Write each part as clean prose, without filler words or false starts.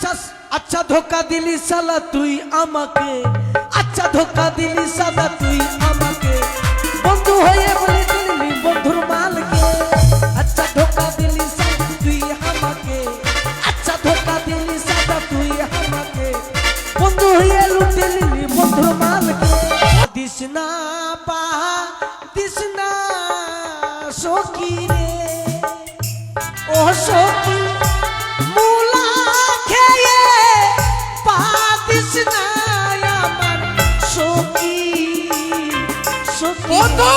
আচ্ছা আচ্ছা ধোকা দিলি সালা তুই আমাকে, আচ্ছা ধোকা দিলি সালা তুই আমাকে, বন্ধু হয়ে বলে দিলি বন্ধুর মালকে। আচ্ছা ধোকা দিলি সালা তুই আমাকে, আচ্ছা ধোকা দিলি সালা তুই আমাকে, বন্ধু হয়ে লুটে নিলি বন্ধুর মালকে। দিস না পা দিস না সখী রে ও সখী, মুলা খেয়ে পা দিস না আমার সখী সখী। বন্ধু,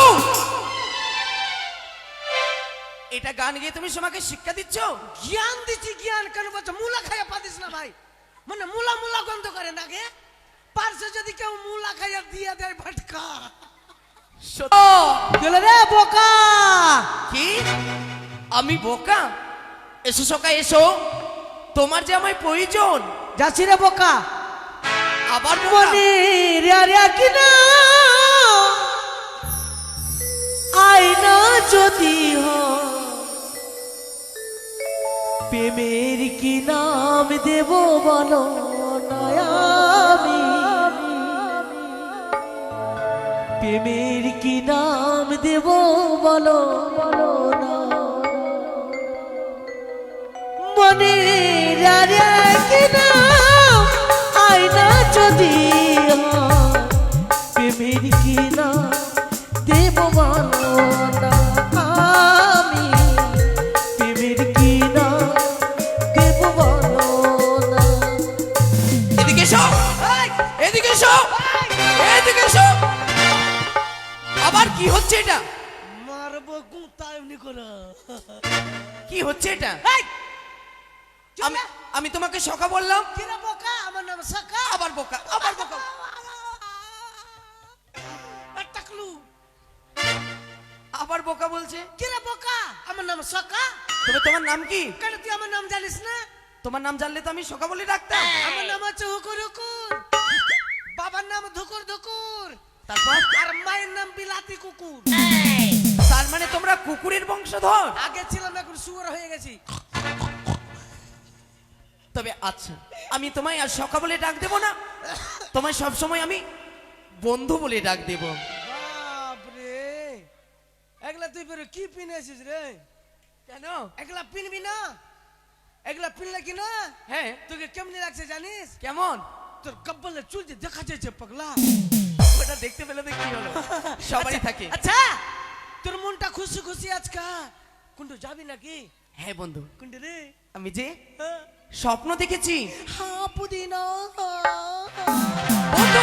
এটা গান গিয়ে তুমি সমাকে শিক্ষা দিচ্ছ? জ্ঞান দিচ্ছি। জ্ঞান কেন বলছো? মুলা খাইয়া পা দিস না ভাই, মানে মুলা মুলা গন্ধ করে না গে। পারছে যদি কেউ মুলা খাইয়া দিয়ে দেয় ভটকা গেল রে বোকা। কি আমি বোকা? এসো সকা এসো, তোমার যে আমায় প্রয়োজন। যাচ্ছি রে বোকা। আবার মনে রে কিনা আয়না যদি প্রেমের কি নাম দেব বলো না, আমি প্রেমের কি নাম দেব বলো বলো না। মনে রে কিনা আয়না যদি প্রেমের কি নাম দেব বলো না, আমি প্রেমের কি নাম দেব বলো না। এদিকে এসো, এদিকে এসো, এদিকে এসো। আবার কি হচ্ছে এটা? মারবো গুতায় নি করা। কি হচ্ছে এটা? আমি আমি তোমাকে সকা বললাম। কিরা বোকা? আমার নাম সকা। আবার বোকা, আবার বোকা। টাকলু আবার বোকা বলছে। কিরা বোকা? আমার নাম সকা। তবে তোমার নাম কি? কেন তুই আমার নাম জানিস না? তোমার নাম জানলে তো আমি সকা বলে ডাকতাম। আমার নাম হচ্ছে হুকুর হুকুর, বাবার নাম ধুকুর ধুকুর, তারপর আর মায়ের নাম বিলাতি কুকুর। তার মানে তোমরা কুকুরের বংশধর? আগে ছিলাম, এখন শুয়োর হয়ে গেছি। তবে আচ্ছা, আমি তোমায় আর সকা বলে ডাক দেব না, তোমায় সব সময় আমি বন্ধু বলে ডাক দেব। বাপরে, এগুলা তুই বেরো কি পিনেছিস রে? কেন? এগুলা পিনবি না? এগুলা পিনলে কি না হ্যাঁ। তোকে কেমনি লাগছে জানিস? কেমন? তোর কব্বলে চুল যে দেখা যাচ্ছে পাগলা। ওটা দেখতে পেলে তো কি হলো, সবাই থাকে। আচ্ছা, তোর মনটা খুশি খুশি আজকা কুন্ডু যাবি নাকি? হ্যাঁ বন্ধু, কুন্ডু রে, আমি যে স্বপ্ন দেখেছি। হ্যাঁ পুদিনা। বন্ধু,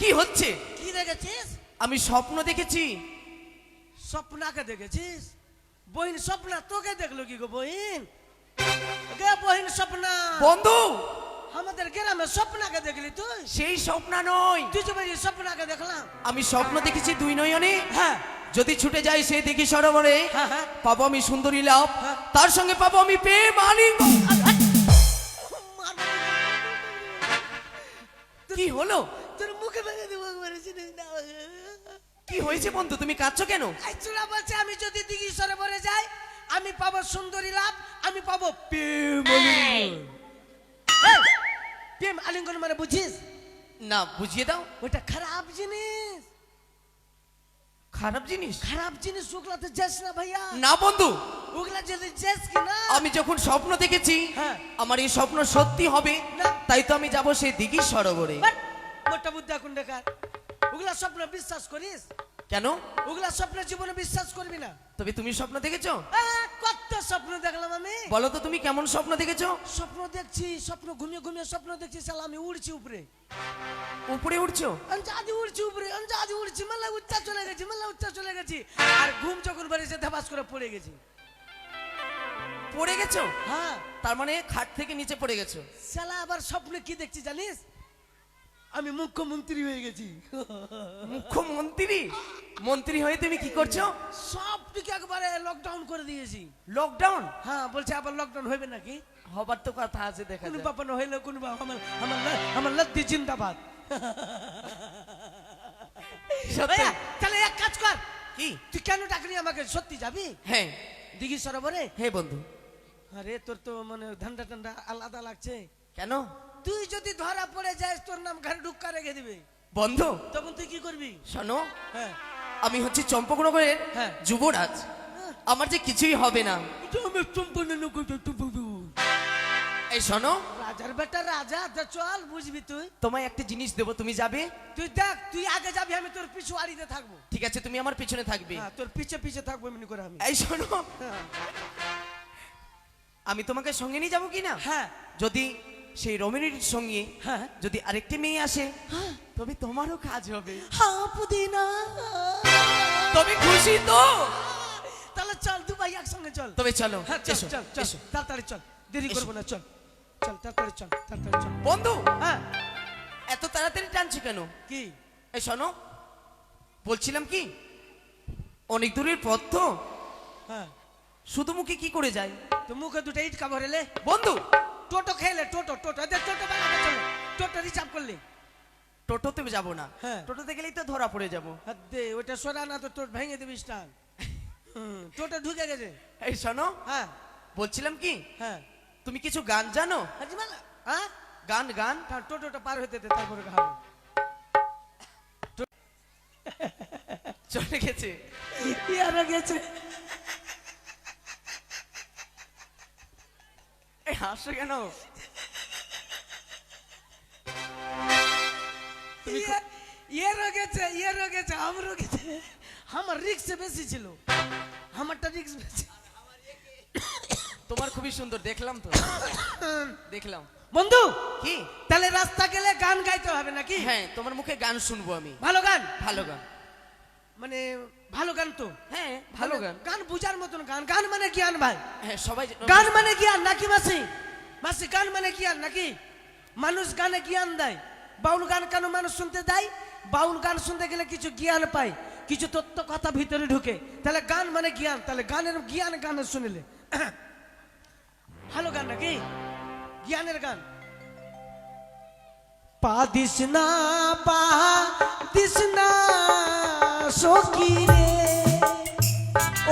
কি হচ্ছে? কি দেখেছিস? আমি স্বপ্ন দেখেছি। স্বপ্নাকে দেখেছিস? বহিন স্বপ্না তোকে দেখলো কি গো বহিন? গে বহিন স্বপ্না। বন্ধু, আমাদের গ্রামে স্বপ্নাকে দেখলি তুই? সেই স্বপ্ন নয়, তুই যে বলি স্বপ্নাকে দেখলাম। আমি স্বপ্ন দেখেছি দুই নয়নে। হ্যাঁ যদি ছুটে যাই সে দেখি সরোবরে, হ্যাঁ হ্যাঁ। পাবো আমি সুন্দরী লাভ, হ্যাঁ। তার সঙ্গে পাবো আমি প্রেম আলিঙ্গন। কি হলো? তোর মুখে ভেঙে দেবো একবারে, চিনিস না? কি হয়েছে বন্ধু, তুমি কাঁদছো কেন? এই চূড়া বলছে আমি যদি দিঘি সরোবরে যাই আমি পাবো সুন্দরী লাভ, আমি পাবো প্রেম আলিঙ্গন। এই, প্রেম আলিঙ্গন মানে বুঝিস? না, বুঝিয়ে দাও। ওটা খারাপ জিনিস। খারাপ জিনিস? খারাপ জিনিস ওগুলাতে যাস না ভাইয়া। না বন্ধু, ওগুলা যদি যাস কি না, আমি যখন স্বপ্ন দেখেছি হ্যাঁ। আমার এই স্বপ্ন সত্যি হবে, না। তাই তো আমি যাব সেই দিঘির সরোবরে। বাট, মোটা বুদ্ধা কোন দেখার? ওগুলা স্বপ্ন বিশ্বাস করিস? কেন? ওগুলা স্বপ্ন জীবনে বিশ্বাস করবি না। তবে তুমি স্বপ্ন দেখেছো? কত স্বপ্ন দেখলাম আমি। বলো তো তুমি কেমন স্বপ্ন দেখেছো? স্বপ্ন দেখছি, স্বপ্ন ঘুমিয়ে ঘুমিয়ে স্বপ্ন দেখছি শালা আমি উড়ছি উপরে। উপরে উঠছো? আঞ্জাদি উড়ছি উপরে, আঞ্জাদি উড়ছি, মেলা উচ্চা চলে গেছি, মেলা উচ্চা চলে গেছি। আর ঘুম যখন বেরিয়েছে ধাবাস করে পড়ে গেছি। পড়ে গেছো? হ্যাঁ। তার মানে খাট থেকে নিচে পড়ে গেছো। শালা আবার স্বপ্নে কি দেখছি জানিস? আমি মুখ্যমন্ত্রী হয়ে গেছি। মুখ্যমন্ত্রী? মন্ত্রী হয়ে তুমি কি করছো? সব দিকে একবারে লকডাউন করে দিয়েছি। লকডাউন? হ্যাঁ, বলছে আবার লকডাউন হবে নাকি? হবার তো কথা আছে, দেখা কোন যাক। বাপা না হইলে কোন বাপ, আমার লদ্দি জিন্দাবাদ। সত্যি? তাহলে এক কাজ কর, কি? তুই কেন ডাকলি আমাকে? সত্যি যাবি হ্যাঁ। দিঘি সরোবরে? হে বন্ধু, আরে তোর তো মানে ঠান্ডা ঠান্ডা আলাদা লাগছে। কেন তুই যদি ধরা পড়ে যাস তোর নাম ঘরে ঢুক্কা রেখে দিবে বন্ধু তখন তুই কি করবি? শোনো, হ্যাঁ আমি হচ্ছে চম্পকনগরের হ্যাঁ। যুবরাজ, আমার যে কিছুই হবে না। এই শোনো, রাজার বেটা রাজা, তা চল বুঝবি তুই। তোমায় একটা জিনিস দেবো, তুমি যাবে? তুই দেখ, তুই আগে যাবি, আমি তোর পিছু আড়িতে থাকবো। ঠিক আছে, তুমি আমার পিছনে থাকবে। হ্যাঁ, তোর পিছে পিছে থাকবো এমনি করে আমি। এই শোনো, হ্যাঁ। আমি তোমাকে সঙ্গে নিয়ে যাবো কিনা? হ্যাঁ যদি সেই রমণীর সঙ্গে হ্যাঁ যদি আরেকটি মেয়ে আসে, তবে তোমারও কাজ হবে। হ্যাঁ পুদিনা, তবে খুশি তো? তাহলে চল দুবাই একসঙ্গে চল। তবে চলো, হ্যাঁ চল এসো, চল চল, এসো। তাড়াতাড়ি চল, দেরি এসো। করবো না, চল চল তাড়াতাড়ি চল, তাড়াতাড়ি চল। বন্ধু, হ্যাঁ এত তাড়াতাড়ি টানছো কেন? কি? এই শোনো, বলছিলাম কি, অনেক দূরের পথ তো, হ্যাঁ শুধু মুখে কি করে যায়? তো মুখে দুটো ইট কাপড় এলে, বন্ধু, টোটো খেলে, টোটো টোটো এদের টোটো বানাবে, চলো টোটো রিজার্ভ করলে। টোটোতে যাবো না, হ্যাঁ। টোটোতে গেলেই তো ধরা পড়ে যাবো। হাত দে, ওটা সরা না তো তোর ভেঙে দেবে স্টান। টোটো ঢুকে গেছে। এই শোনো, হ্যাঁ বলছিলাম কি, হ্যাঁ তুমি কিছু গান জানো? হাজি মালা, হ্যাঁ গান গান তার টোটোটা পার হতে দে, তারপরে খাবো। চলে গেছে। ইয়ারা গেছে। এই হাসছো কেন? ইয়েরও গেছে, ইয়েরও গেছে, আমারও গেছে। আমার রিক্স বেশি ছিল, আমারটা রিক্স বেশি। তোমার খুবই সুন্দর, দেখলাম তো, দেখলাম। বন্ধু কি? তাহলে রাস্তা গেলে গান গাইতে হবে নাকি? হ্যাঁ, তোমার মুখে গান শুনবো আমি। ভালো গান, ভালো গান, মানে ভালো গান তো। হ্যাঁ ভালো গান। গান বুঝার মতন গান, গান মানে জ্ঞান ভাই। হ্যাঁ সবাই গান মানে জ্ঞান নাকি মাসি? মাসি গান মানে জ্ঞান নাকি? মানুষ গানে জ্ঞান দেয়। বাউল গান কেন মানুষ শুনতে দেয়? বাউল গান শুনতে গেলে কিছু জ্ঞান পায়, কিছু তত্ত্ব কথা ভিতরে ঢুকে। তাহলে গান মানে জ্ঞান, তাহলে গানের জ্ঞান গানে শুনলে ভালো গান নাকি? জ্ঞানের গান। পা দিস না, পা দিস না সখী রে,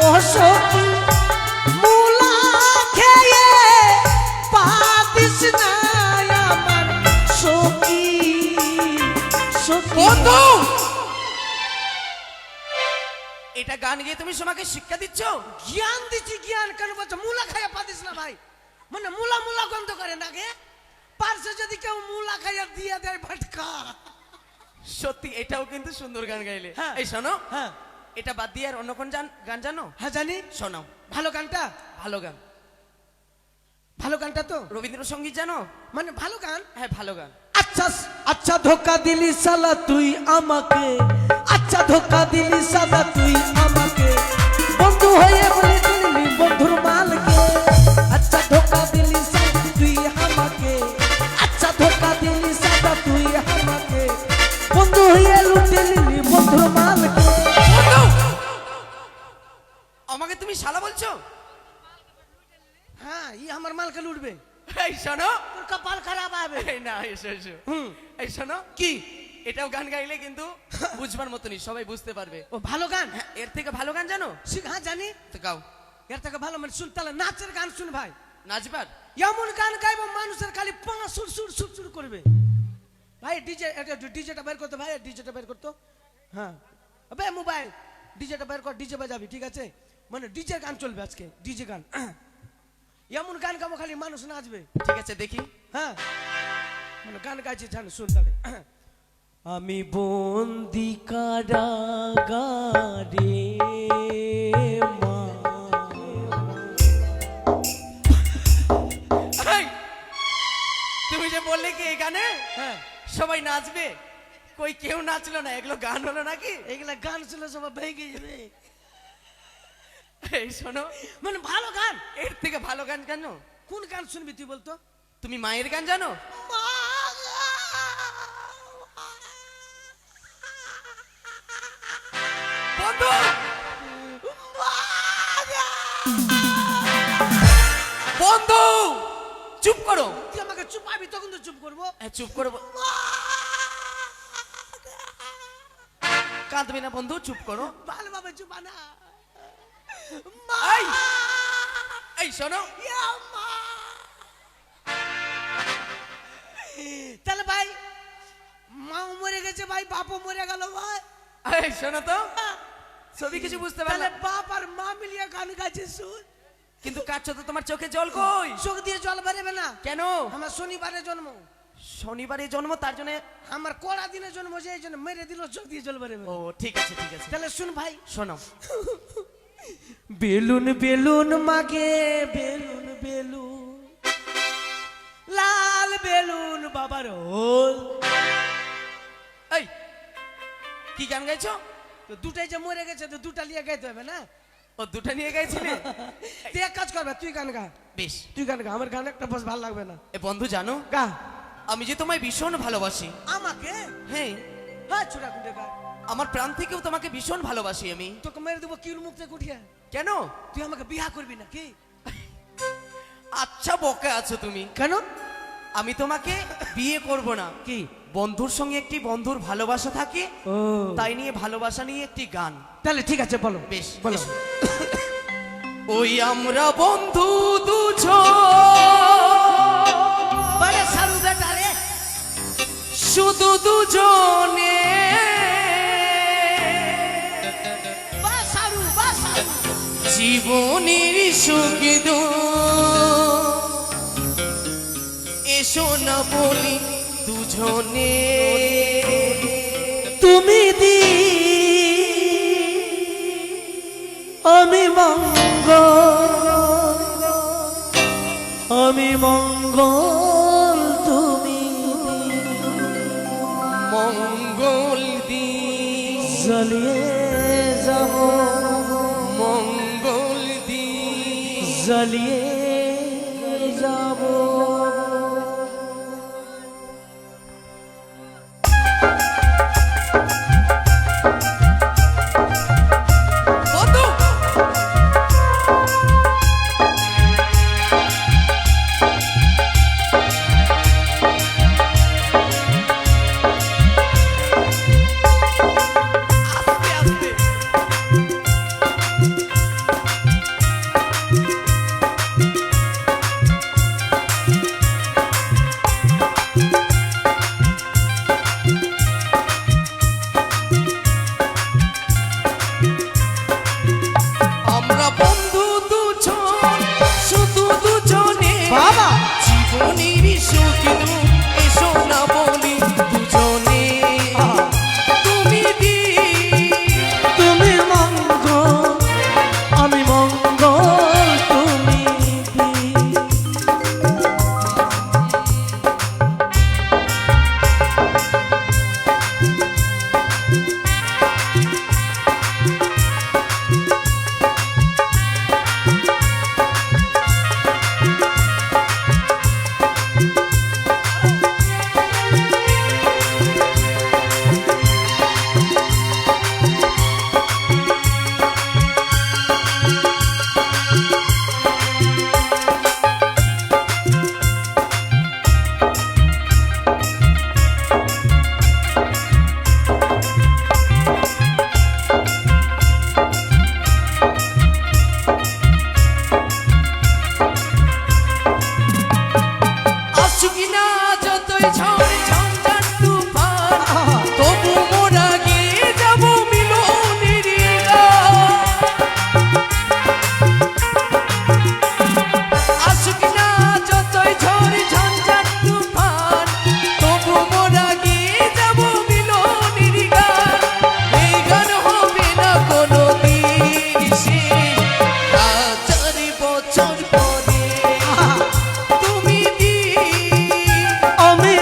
ও সখী মুলা খেয়ে পা দিস না আমার সখী, সখী। বন্ধু, এটা গান গিয়ে তুমি সোমাকে শিক্ষা দিচ্ছ? জ্ঞান দিচ্ছি, জ্ঞান কেন বলছো? মুলা খাইয়া পা দিস না ভাই, মানে মুলা মুলা গন্ধ করে নাকি? পার্শ্বে যদি কেউ মুলা খাইয়া দিয়ে দেয় ভটকা। সত্যি এটাও কিন্তু সুন্দর গান গাইলে। হ্যাঁ। এই শোনো, হ্যাঁ এটা বাদ দিয়ে আর অন্য কোন গান জানো? হ্যাঁ জানি। শোনাও। ভালো গানটা, ভালো গান, ভালো গানটা তো রবীন্দ্রসঙ্গীত জানো? মানে ভালো গান। হ্যাঁ ভালো গান। আচ্ছা আচ্ছা ধোকা দিলি সালা তুই আমাকে, আচ্ছা ধোকা দিলি সালা তুই আমাকে, বন্ধু হয়ে বলে দিলি বন্ধুর মালকে। আচ্ছা ধোকা দিলি সালা তুই আমাকে, আচ্ছা ধোকা দিলি সালা তুই আমাকে, বন্ধু হয়ে লুটে নিলি বন্ধুর মালকে। বন্ধু, আমাকে তুমি শালা বলছো? হ্যাঁ ই আমার মালকে লুটবে। এই শোনো, তোর কপাল খারাপ হবে। এই না, এসো এসো। হুম এই শোনো, কি? এটাও গান গাইলে কিন্তু বুঝবার মতনই, সবাই বুঝতে পারবে। ও ভালো গান। হ্যাঁ, এর থেকে ভালো গান জানো? হ্যাঁ জানি। তো গাও। এর থেকে ভালো মানে শুন, তাহলে নাচের গান শুন ভাই। নাচবার? এমন গান গাইবো মানুষের খালি পা সুর সুর সুর সুর করবে। ভাই ডিজে, ডিজেটা বের করতো ভাই, ডিজেটা বের করতো। হ্যাঁ আবে মোবাইল ডিজেটা বের কর, ডিজে বাজাবি, ঠিক আছে? মানে ডিজে গান চলবে আজকে, ডিজে গান। এমন গান গাবো খালি মানুষ নাচবে। ঠিক আছে, দেখি। হ্যাঁ মানে গান গাইছে জান, শুন তাহলে। আমি বন্দি কারাগারে মা। এই, তুমি যে বললে কি এই গানে হ্যাঁ সবাই নাচবে, কই কেউ নাচলো না, এগুলো গান হলো নাকি? এগুলা গান শুনলে সবাই ভেঙে যাবে। এই শোনো, মানে ভালো গান। এর থেকে ভালো গান জানো? কোন গান শুনবি তুই বলতো? তুমি মায়ের গান জানো? বন্ধু, বন্ধু চুপ করো। তুই আমাকে চুপাবি তখন তো চুপ করবো। হ্যাঁ, চুপ করো। কাঁদবে না বন্ধু, চুপ করো। ভালোভাবে চুপা না। এই, এই শোনো, গেছে ভাই, বাপও মরে গেল ভাই। এই শোনো তো, সবই কিছু বুঝতে তাহলে পারলাম, বাপ আর মা মিলিয়ে গান গাইছে শুন। কিন্তু কাটছো তো, তোমার চোখে জল কই? চোখ দিয়ে জল বেরোবে না কেন? আমার শনিবারে জন্ম, শনিবারে জন্ম, তার জন্য। আমার কড়া দিনে জন্ম, যে এই জন্য মেরে দিল, চোখ দিয়ে জল বেরোবে। ও ঠিক আছে ঠিক আছে, তাহলে শুন ভাই, শোনো। বেলুন বেলুন মাগে বেলুন বেলুন, লাল বেলুন বাবার হোল। এই কি গান গাইছো? তো দুটাই যে মরে গেছে, তো দুটা নিয়ে গাইতে হবে না? ও দুটা নিয়ে গাইছিলে? তুই এক কাজ করবে, তুই গান গা। বেশ, তুই গান গা, আমার গান একটা বাস ভালো লাগবে না। এ বন্ধু জানো, গা। আমি যে তোমায় ভীষণ ভালোবাসি। আমাকে? হ্যাঁ, হ্যাঁ ছোড়া কুটে গা। আমার প্রাণ থেকেও তোমাকে ভীষণ ভালোবাসি আমি। তোকে মেরে দেবো কিউর মুখতে কুটিয়া। কেন? তুই আমাকে বিয়া করবি না কি? আচ্ছা বকা আছো তুমি। কেন? আমি তোমাকে বিয়ে করব না। কি? বন্ধুর সঙ্গে একটি বন্ধুর ভালোবাসা থাকে, ও তাই নিয়ে ভালোবাসা নিয়ে একটি গান। তাহলে ঠিক আছে, বলো। বেশ বলো। বেশ। ওই আমরা বন্ধু দুজন, বলে সারু বেটা রে, শুধু দুজনে, বা সারু বা সারু, জীবনের সুখ এসো না বলি দুজনে। তুমি দি আমি মঙ্গল, আমি মঙ্গল, তুমি মঙ্গল দিন জ্বলিয়ে যাব, মঙ্গল দিন জ্বলিয়ে যাব। বন্ধু আস্তে আস্তে। আমরা বন্ধু দুজন, শুধু দুজনে, বাবা! জীবনের সুখ এসো না বলি দুজনে। তুমি দি তুমি মঙ্গল, আমি মঙ্গল, তুমি দি। আসুক না যতই ঝড় ঝঞ্ঝাট তুফান, তবু মোরা গিয়ে যাব মিলনের গান। আসুক না যতই ঝড় ঝঞ্ঝাট তুফান, তবু মোরা গিয়ে যাব মিলনের গান। এই গান হবে না কোনো দিন শেষ, 1000 বছর পরে। তুমি দি আমি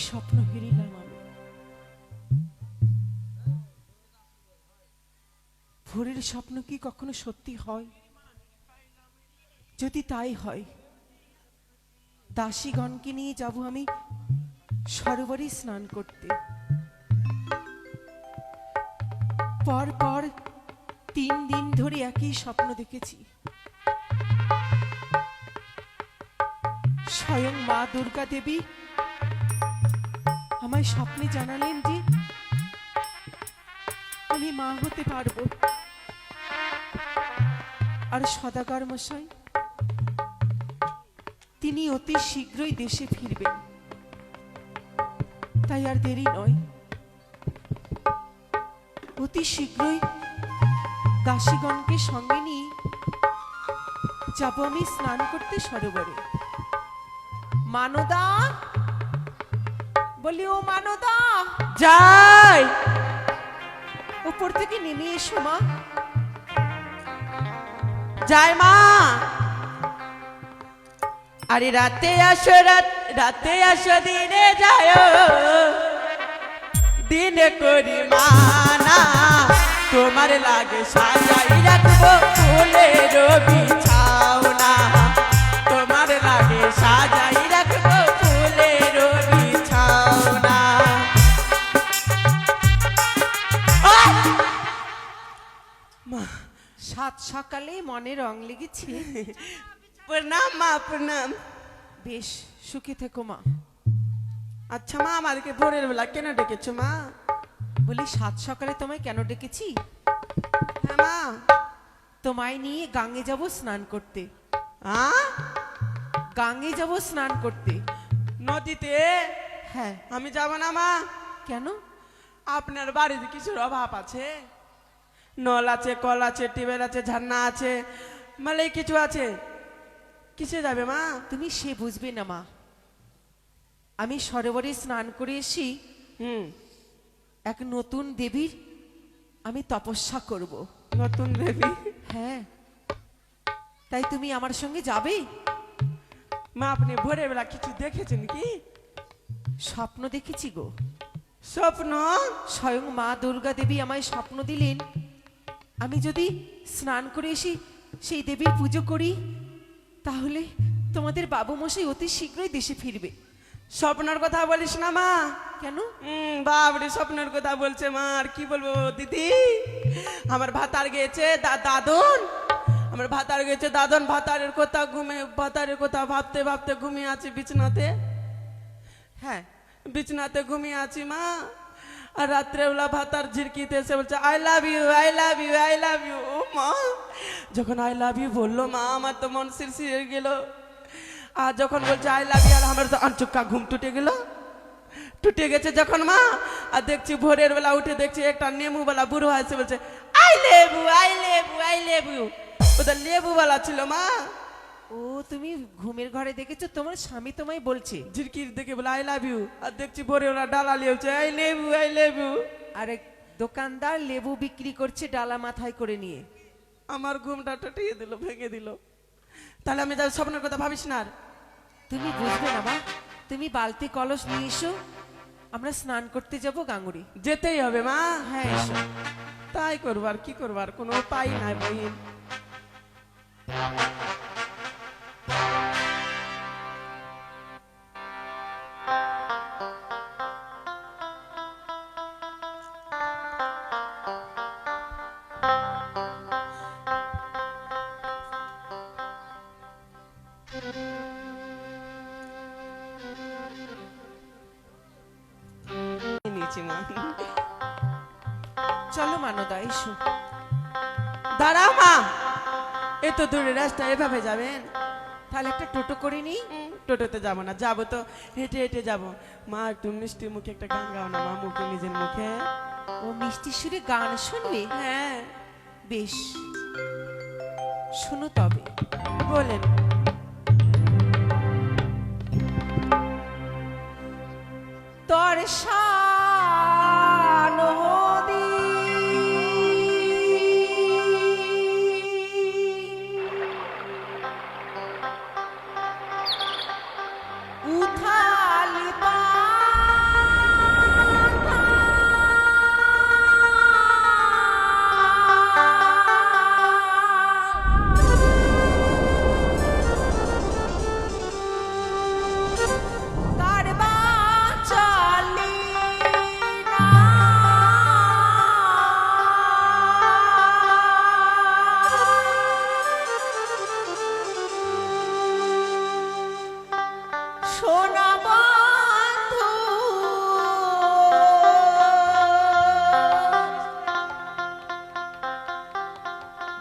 স্বপ্ন হেরিলাম আমি। ভোরের স্বপ্ন কি কখনো সত্যি হয়? যদি তাই হয়, দাসীগণকে নিয়ে যাব আমি সরোবরে স্নান করতে। পর পর 3 দিন ধরে একই স্বপ্ন দেখেছি। স্বয়ং মা দুর্গা দেবী আমায় স্বপ্নে জানালেন যে আমি মা হতে পারবো। আর সদাগর মশাই তিনি অতি শীঘ্রই দেশে ফিরবেন। তাই আর দেরি নয়, অতি শীঘ্রই দাসীগণকে সঙ্গে নিয়ে যাব আমি স্নান করতে সরোবরে। মানদা, বলি ও মানদা, যাই। উপর থেকে নেমে এসো মা। যাই মা। আরে রাতে আসো, রাতে আসো, দিনে যায়, দিনে করি মানা, তোমার লাগে সাজাই রাখবো ফুলের বিছাওনা, তোমার লাগে সাজাই রাখবো ফুলের বিছাওনা। মা, সাত সকালে মনে রং লেগেছে। প্রণাম মা, প্রণাম। বেশ, সুখে থেকো মা। আচ্ছা মা, আমাদেরকে ভোরের বেলা কেন ডেকেছো মা? বলি সাত সকালে তোমায় কেন ডেকেছি? হ্যাঁ মা। তোমায় নিয়ে গাঙে যাব স্নান করতে। গাঙে যাব স্নান করতে। নদীতে? হ্যাঁ। আমি যাব না মা। কেন? আপনার বাড়িতে কিছুর অভাব আছে? নল আছে, কল আছে, টিউবওয়েল আছে, ঝর্ণা আছে, মানে কিছু আছে, কিসে যাবে মা? তুমি সে বুঝবে না মা। আমি সরোবরে স্নান করে এসি, এক নতুন দেবীর আমি তপস্যা করব। নতুন দেবী? হ্যাঁ, তাই তুমি আমার সঙ্গে যাবে? মা, আপনি ভোরের বেলা কিছু দেখেছেন কি? স্বপ্ন দেখেছি গো। স্বপ্ন? স্বয়ং মা দুর্গা দেবী আমায় স্বপ্ন দিলেন, আমি যদি স্নান করে এসে সেই দেবীর পুজো করি, তাহলে তোমাদের বাবু মশাই অতি শীঘ্রই দেশে ফিরবে। স্বপ্নের কথা বলিস না মা। কেন? বাবরে, স্বপ্নের কথা বলছে মা, আর কি বলবো দিদি। আমার ভাতার গেছে দাদন, আমার ভাতার গেছে দাদন, ভাতারের কথা ভাবতে ভাবতে ঘুমিয়ে আছি বিছনাতে। হ্যাঁ, বিছনাতে ঘুমিয়ে আছি মা। আর রাত্রেবেলা ভাতার ঝিরকিতে এসে বলছে I love you, I love you, I love you. ও মা, যখন আই লাভ ইউ বললো মা, আমার তো মন শিরশিরে গেল। আর যখন বলছে আই লাভ ইউ, আর আমার তো আনচুক্কা ঘুম টুটে গেছে যখন মা। আর দেখছি ভোরের বেলা উঠে দেখছি একটা নেমুওয়ালা বুড়ো আছে, বলছে I love you, I love you, I love you. ওটা লেবুওয়ালা ছিল মা। ও তুমি ঘুমের ঘরে দেখেছো, তোমার স্বামী তোমায় বলছে? ঝিরকির দেখে বলে আই লাভ ইউ, আর দেখছি ভোরে ওরা ডালা লিয়েছে I love you, I love you. আর এক দোকানদার লেবু বিক্রি করছে ডালা মাথায় করে নিয়ে। আমার ঘুমটা টটিয়ে দিল, ভেঙে দিল। তাহলে আমি তার স্বপ্নের কথা ভাবিস না আর। তুমি বুঝবে না মা, তুমি বালতি কলস নিয়ে এসো, আমরা স্নান করতে যাব গাঙ্গুরি। যেতেই হবে মা। হ্যাঁ এসো। তাই করবো, আর কি করবো, আর কোনো উপায় নাই বহিন। নিয়েছি মা। চলো মানদা এসো। দাঁড়াও মা, এত দূরের রাস্তা এভাবে যাবেন? তাহলে একটা টোটো করে নিই। টোটোতে যাবো না, যাবো তো হেঁটে হেঁটে যাবো। মা, একটু মিষ্টি মুখে একটা গান গাও না মা, মুখে, নিজের মুখে। ও মিষ্টি সুরে গান শুনবে? হ্যাঁ। বেশ, শোনো তবে। বলেন। তোর শান নদী উথাল সোনা বন্ধু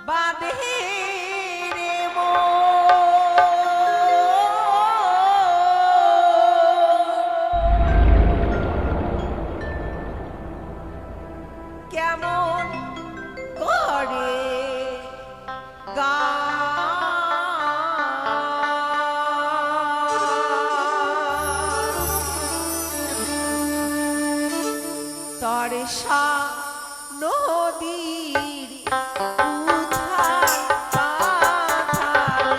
বাঁধে রে কেমন করে তরসা নদীর উথাল পাথাল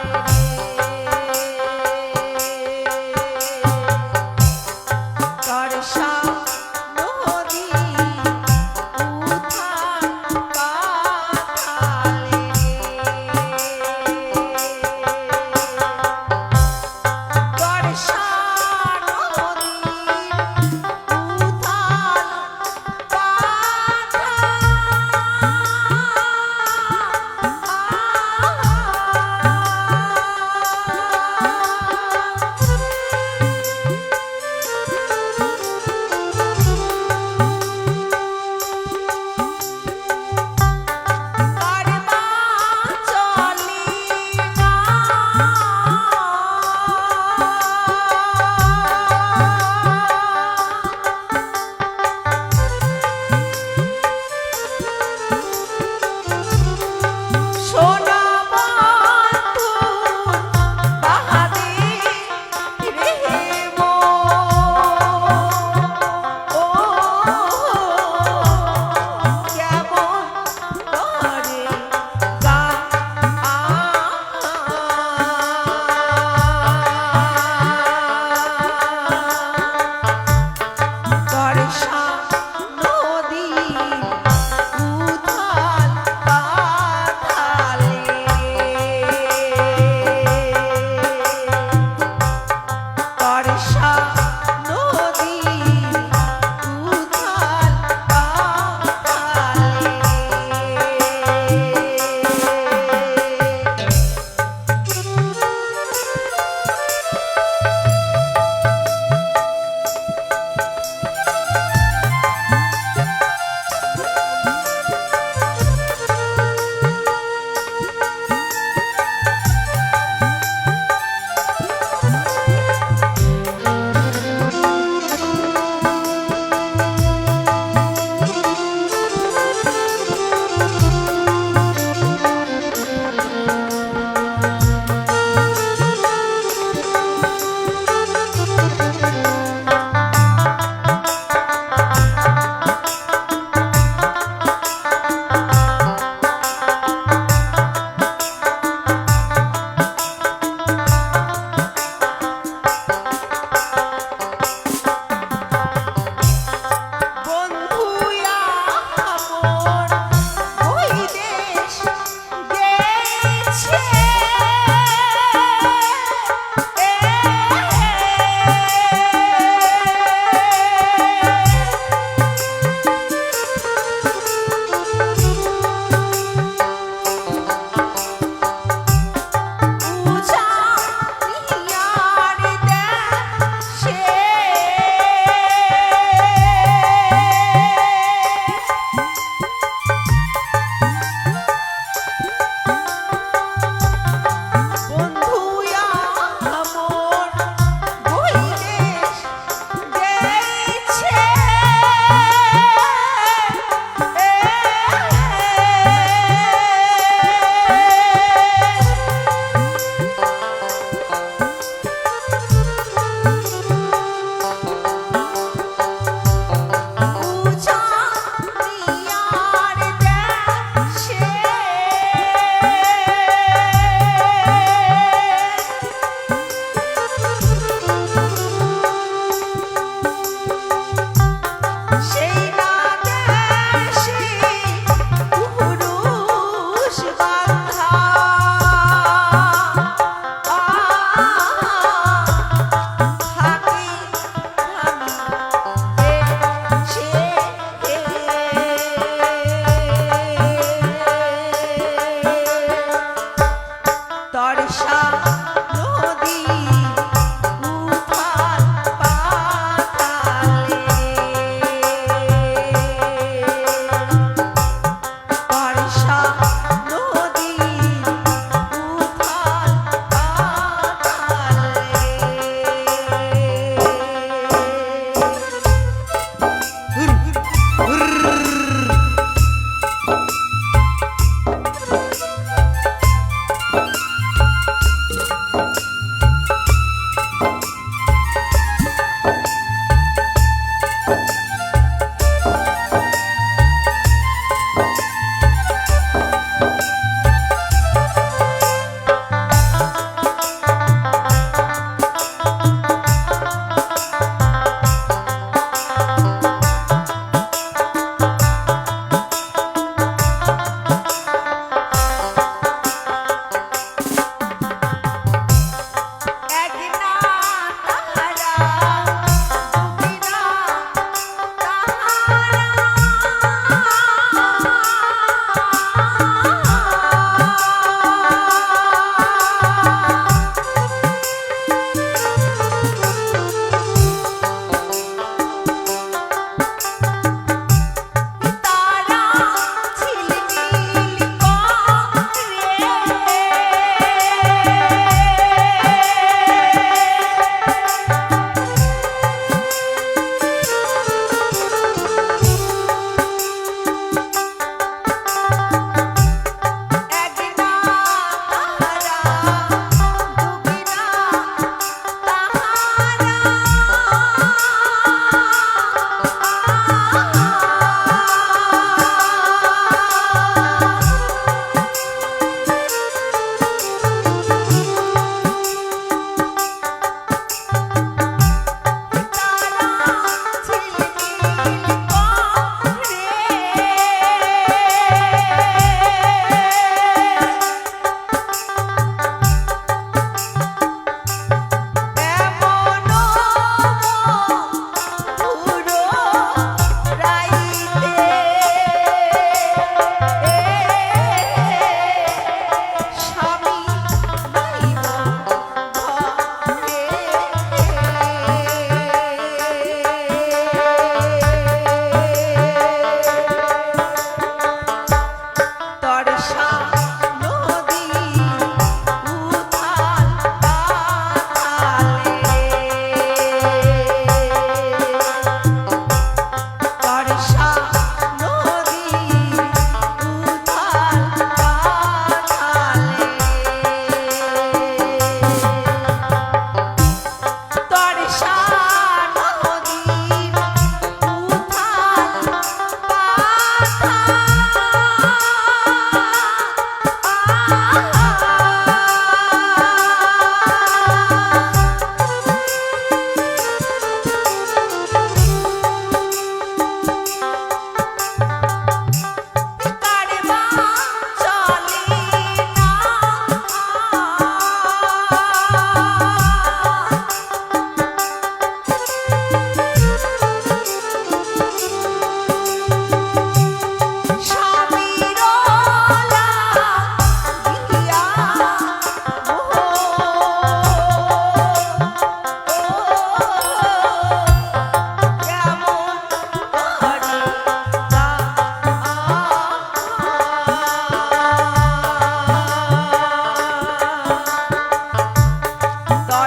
তরসা নদীর উথাল পাথাল তরসা নদীর উথাল পাথাল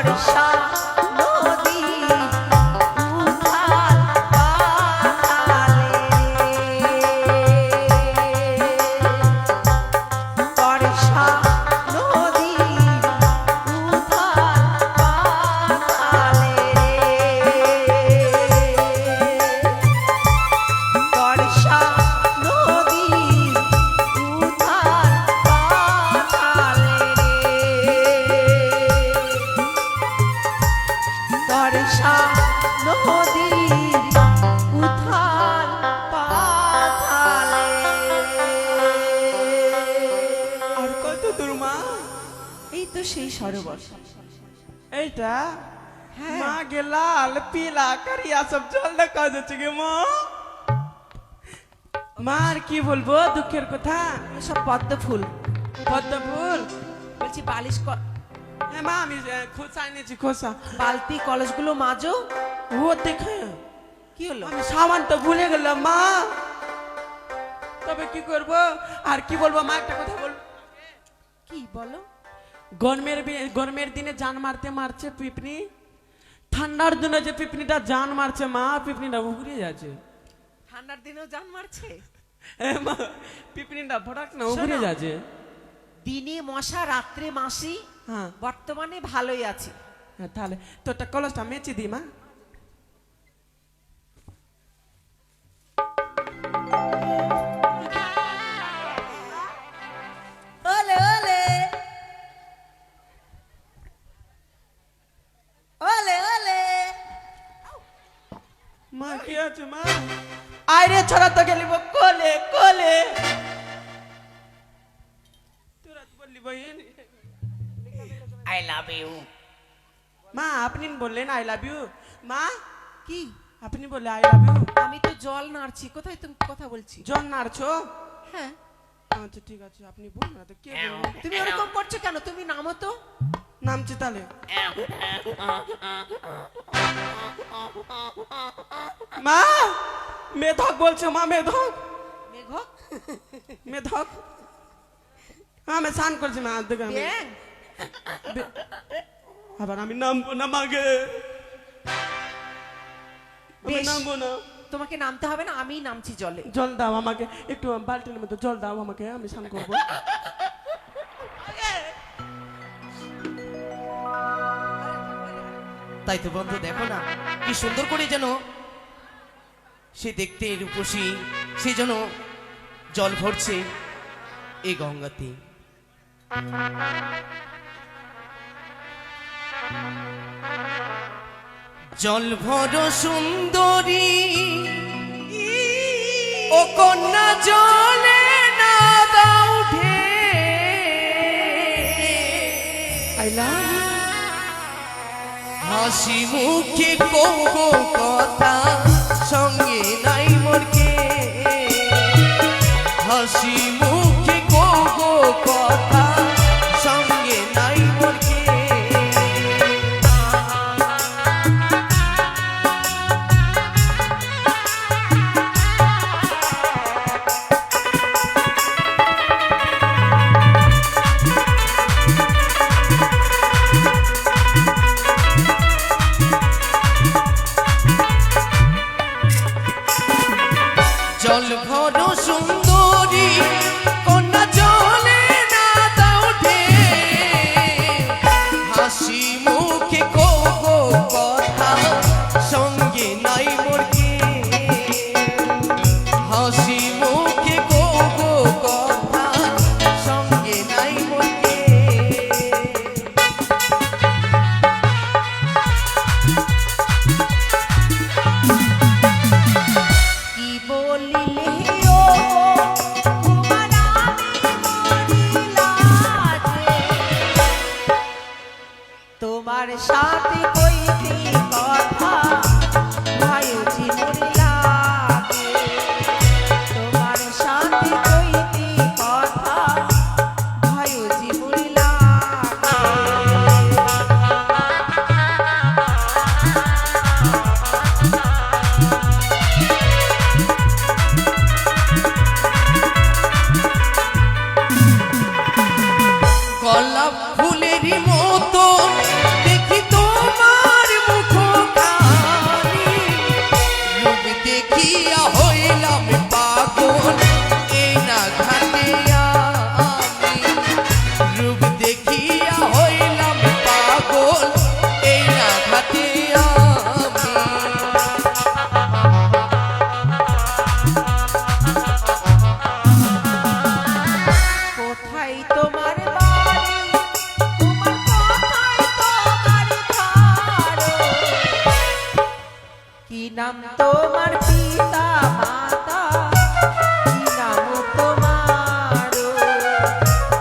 বর্ষা নদী উথাল পাতালে বর্ষা নদী উথাল পাতালে বর্ষা নদী উথাল পাতালে বর্ষা নদীর উথাল পাতালে। আর কত দূর মা? এই তো সেই সরোবর। এইটা হ্যাঁ। মা গে লাল পিলা কারিয়া সব জল দেখা যাচ্ছে গে মা। মা আর কি বলবো দুঃখের কথা। সব পদ্ম ফুল। পদ্ম ফুল? বলছি বালিশ হ্যাঁ মা আমি খোসা এনেছি খোসা। বালতি কলসগুলো মাজো। ও দেখে কি হলো? আমি সামান তো ভুলে গেলাম মা। তবে কি করব আর কি বলবো মা, একটা কথা বল। কি বলো? গরমের দিনে জান মারতে মারছে পিপনি, ঠান্ডার দিনে যে পিপনিটা জান মারছে মা, পিপনিটা উগড়ে যাচ্ছে। ঠান্ডার দিনেও জান মারছে? মা পিপনিটা ফটাক না উগড়ে শোনো। যাচ্ছে। দিনে মশা রাত্রে মাসি। হ্যাঁ বর্তমানে ভালোই আছে। হ্যাঁ, তাহলে তোরটা কলসটা মেচে দি মা। ওলে ওলে ওলে ওলে মা কি আছে মা? আরে ছড়া তো গেলিব কোলে কোলে। তোরা তো বললি বইন আই লাভ ইউ। মা আপনি বললেন আই লাভ ইউ। মা কি? আপনি বললে আই লাভ ইউ। আমি তো জল নাড়ছি। কোথায় তুমি কথা বলছি? জন নাড়ছো? হ্যাঁ। আচ্ছা ঠিক আছে আপনি বলুন না তো কে বলবো? তুমি ওরকম করছো কেন? তুমি নামো তো। নামছি তাহলে। মা মেধক বলছো মা, মেধক মেঘক মেধক। হ্যাঁ আমি স্নান করছি মা দেখে আমি ব্যাং। আবার আমি নামবো না মাগে, আমি বেশ। নামবো না। তোমাকে নামতে হবে না, আমিই নামছি জলে। জল দাও আমাকে একটু, বালতির মধ্যে জল দাও আমাকে, আমি স্নান করবো। তাই তো বন্ধু দেখো না কি সুন্দর করে যেন সে দেখতে রূপসী, সে যেন জল ভরছে এই গঙ্গাতে। জল ভর সুন্দরী ও কন্যা জলে না দাও উঠে, আই লাভ হাসি মুখে কবো কথা সঙ্গে নাই মোরকে, হাসি মুখে কবো কথা সঙ্গে নাই মোরকে। জল ভর সুন্দরী কন্যা জলে না দাও উঠে, হাসি মুখে কবো কথা সঙ্গে নাই মোরকে, হাসি মুখে কবো কথা সঙ্গে নাই মোরকে। কি বলিলে ও তোমার আমি মরিলা যে, তোমার সাথে কইতে কথা ভাইজি মরিলা যে, তোমার সাথে কইতে কথা ভাইজি মরিলা গোলাপ ফুলেরই মতো দেখি তো নাম তোমার পিতা মাতা, কি নাম তোমার,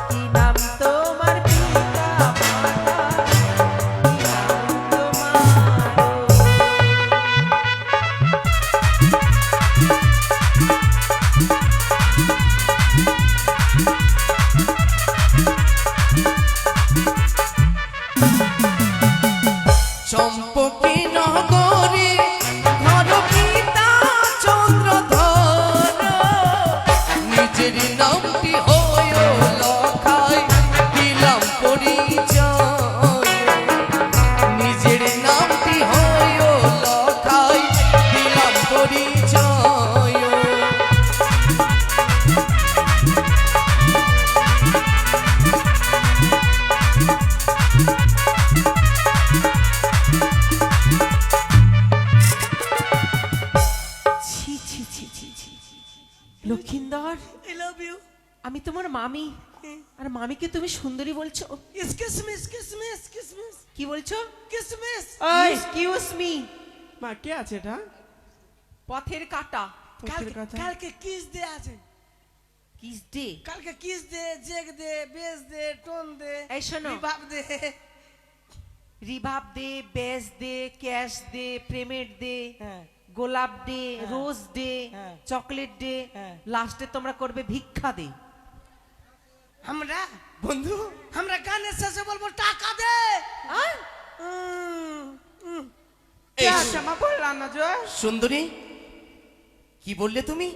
কি নাম তোমার পিতা মাতা, কি নাম তোমার। চম্পকে নগরে ধর পিতা চন্দ্রধর, নিজের নামটি হয়ে লখাই দিলাম পরিচয়, নিজের নামটি হয়ে লখাই দিলাম পরিচয়। ছি ছি ছি ছি ছি। Lakhindar, I love you. আমি তোমার মামি, আর মামিকে তুমি সুন্দরী বলছো? কিসমিস কিসমিস কিসমিস কি বলছো? কিসমিস। ওই এক্সকিউজ মি। মা কে আছে এটা? পথের কাটা। পথের কথা। কালকে কিস দে আছে, কিস ডে। কালকে কিস দে, জেগ দে, বেস দে, টোন দে, এই শোনো। বিভাব দে। রিভাব দে, বেস দে, ক্যাশ দে, প্রেমের দে, হ্যাঁ। গোলাপ ডে, রোজ ডে, হ্যাঁ। চকলেট ডে, হ্যাঁ। লাস্টে তোমরা করবে ভিক্ষা দে। আমরা বন্ধু আমরা গানের শেষে বলবো টাকা দে। আহ? কে এই আছে মা বললাম না যে? সুন্দরী, কি বললে তুমি?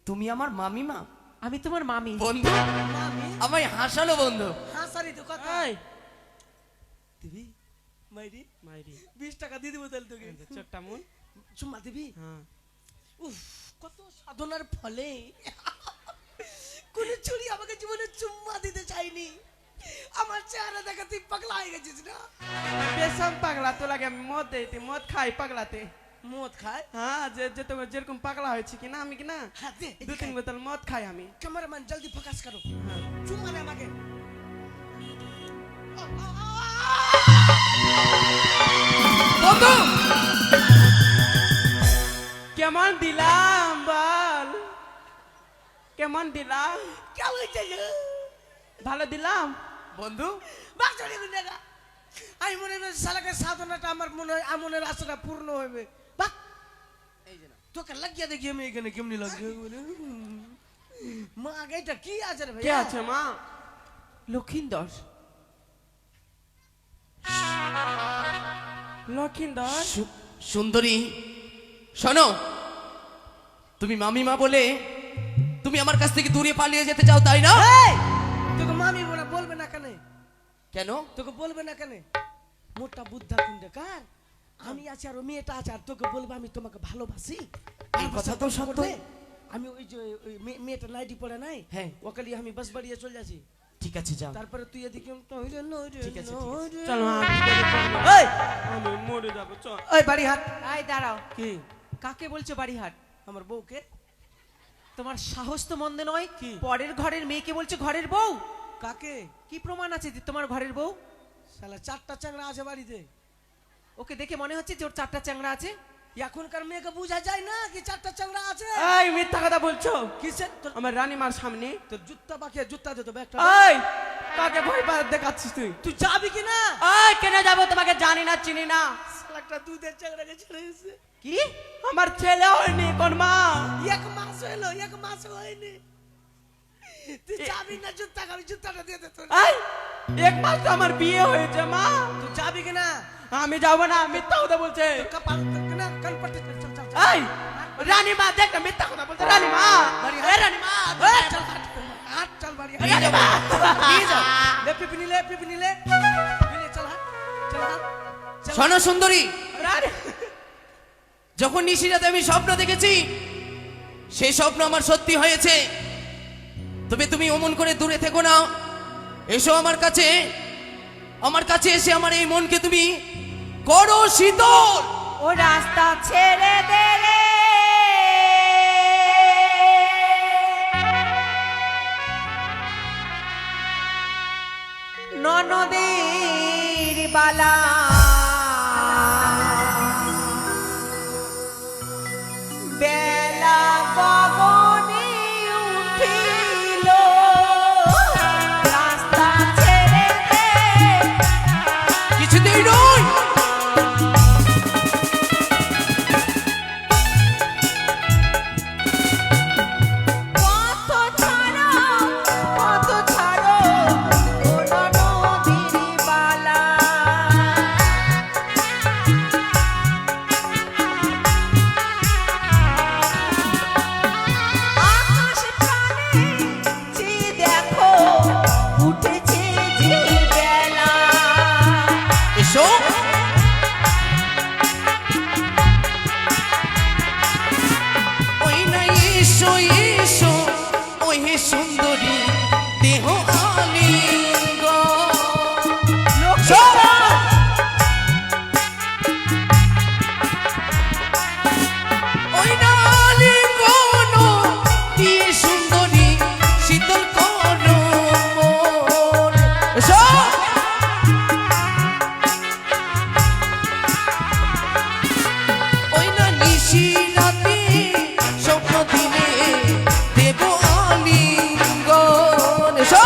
তুমি আমার মামিমা? আমি তোমার মামি। বন্ধু মামি আমায় হাসালো বন্ধু। হাসারি তো কথা। এই দিবি মাইরি মাইরি 20 টাকা দিয়ে দিব তাহলে তোকে। চোখটা মন। চুম্মা দিবি? হ্যাঁ। উফ, কত সাধনার ফলে কোন চুরি আমাকে জীবনে চুম্মা দিতে চাইনি। আমার চেহারা দেখা তুই পাগলা হয়ে গেছিস না? বেসম পাগলা তো লাগে, আমি মদ দেইতে, মদ খাই পাগলাতে। মদ খায়? হ্যাঁ, যে যে তো যেরকম পাগলা হয়েছে কি না আমি কি না হ্যাঁ দে, 2-3 বোতল মদ খাই আমি। ক্যামেরাম্যান জলদি ফোকাস করো। হ্যাঁ। চুম্মা দে আমাকে। বন্ধু কেমন দিলাম বল, কেমন দিলাম? কেমন হয়েছে? ভালো দিলাম? বন্ধু বাঁচড়ি গুন্ডাগা। আমি মনে হয় শালাকে সাধনাটা আমার মনে হয় আমনের আশাটা পূর্ণ হবে। বাহ, এই যে না, তোকে লাগিয়ে দেখি আমি এখানে কেমনি লাগছে। মা এটা কি আছে রে ভাই? কে আছে মা? লক্ষিন্দর, লক্ষিন্দর। সুন্দরী শোনো, তুমি মামিমা বলে তুমি আমার কাছ থেকে দূরে পালিয়ে যেতে চাও, তাই না? এই, তোকে মামি বলবে না কেন? কেন? তোকে বলবে না কেন? মোটা বুদ্ধা কুন্ডে কার আমি আছি আর ও মেয়েটা আছে, আর তোকে বলবে আমি তোমাকে ভালোবাসি। এই কথা তো সত্য। করবে? আমি ওই যে ওই মেয়েটা নাইটি পড়ে নাই, হ্যাঁ। ওকালি আমি বাস বাড়িয়ে চলে যাচ্ছি। ঠিক আছে যাও। তারপরে তুই এদিকে ঠিক আছে, ঠিক আছে। চল মা, এই, আমি মরে যাবো, চল। ওই বাড়ি হাট। আয় দাঁড়াও। কি? কাকে বলছো বাড়িহাট? আমার বউকে। তোমার সাহস তো মন্দ নয়, কি? পরের ঘরের মেয়েকে বলছো ঘরের বউ। কাকে? কি প্রমাণ আছে যে তোমার ঘরের বউ? শালা 4টা চ্যাংড়া আছে বাড়িতে। ওকে দেখে মনে হচ্ছে যে ওর 4টা চ্যাংড়া আছে। এখনকার মেয়েকে বোঝা যায় না কি 4টা চ্যাংড়া আছে? এই মিথ্যা কথা বলছো কিসের তোর আমার রানীমার সামনে? তোর জুত্তা বাকি জুত্তা দে তো একটা। এই কাকে ভয় পা দেখাচ্ছিস তুই? তুই যাবি কি না? এই কেন যাবো, তোমাকে জানি না চিনি না। শালাটা দুধের চ্যাংড়াকে ছেড়ে এসে কি? আমার ছেলে হয়নি কোন মা? 1 মাস হলো, 1 মাস হয়নি। তুই যাবি না? জুত্তা খাবি, জুত্তাটা দিয়ে দে তোর। এই 1 মাস তো আমার বিয়ে হয়েছে মা। তুই যাবি কি না? আমি যাবো না, মিথ্যা কথা বলছে। কপাল না কান পটে চল চল চল। এই রানীমা দেখ না, মিথ্যা কথা বলছে রানীমা। বাড়ি এই রানীমা, এই চল হাট। হাট চল বাড়ি হাট। নিয়ে যাবো। নিয়ে যাও। লে পিপনি লে পিপনি লে। মিলে চল হাট। চল হাট। চল। শোনো সুন্দরী, রানী যখন নিশিরাতে আমি স্বপ্ন দেখেছি, সেই স্বপ্ন আমার সত্যি হয়েছে। তবে তুমি অমন করে দূরে থেকো না, এসো আমার কাছে। আমার কাছে এসে আমার এই মনকে তুমি করো শীতল। ও রাস্তা ছেড়ে দে রে, ননদের বালা কিছুতেই নয়। পথ ছাড়ো ওরা নদীর বালা। আকাশ প্রাণে চেয়ে দেখো উঠেছে যে বেলা। এসো ওই না এসো এসো ওই হে সুন্দরী দেহ আলিঙ্গ। ওই না আলিঙ্গন দিয়ে সুন্দরী শীতল করো মন। এসো ওই না নিশি রাতে স্বপ্ন দিলে দেব আলিঙ্গন। এসো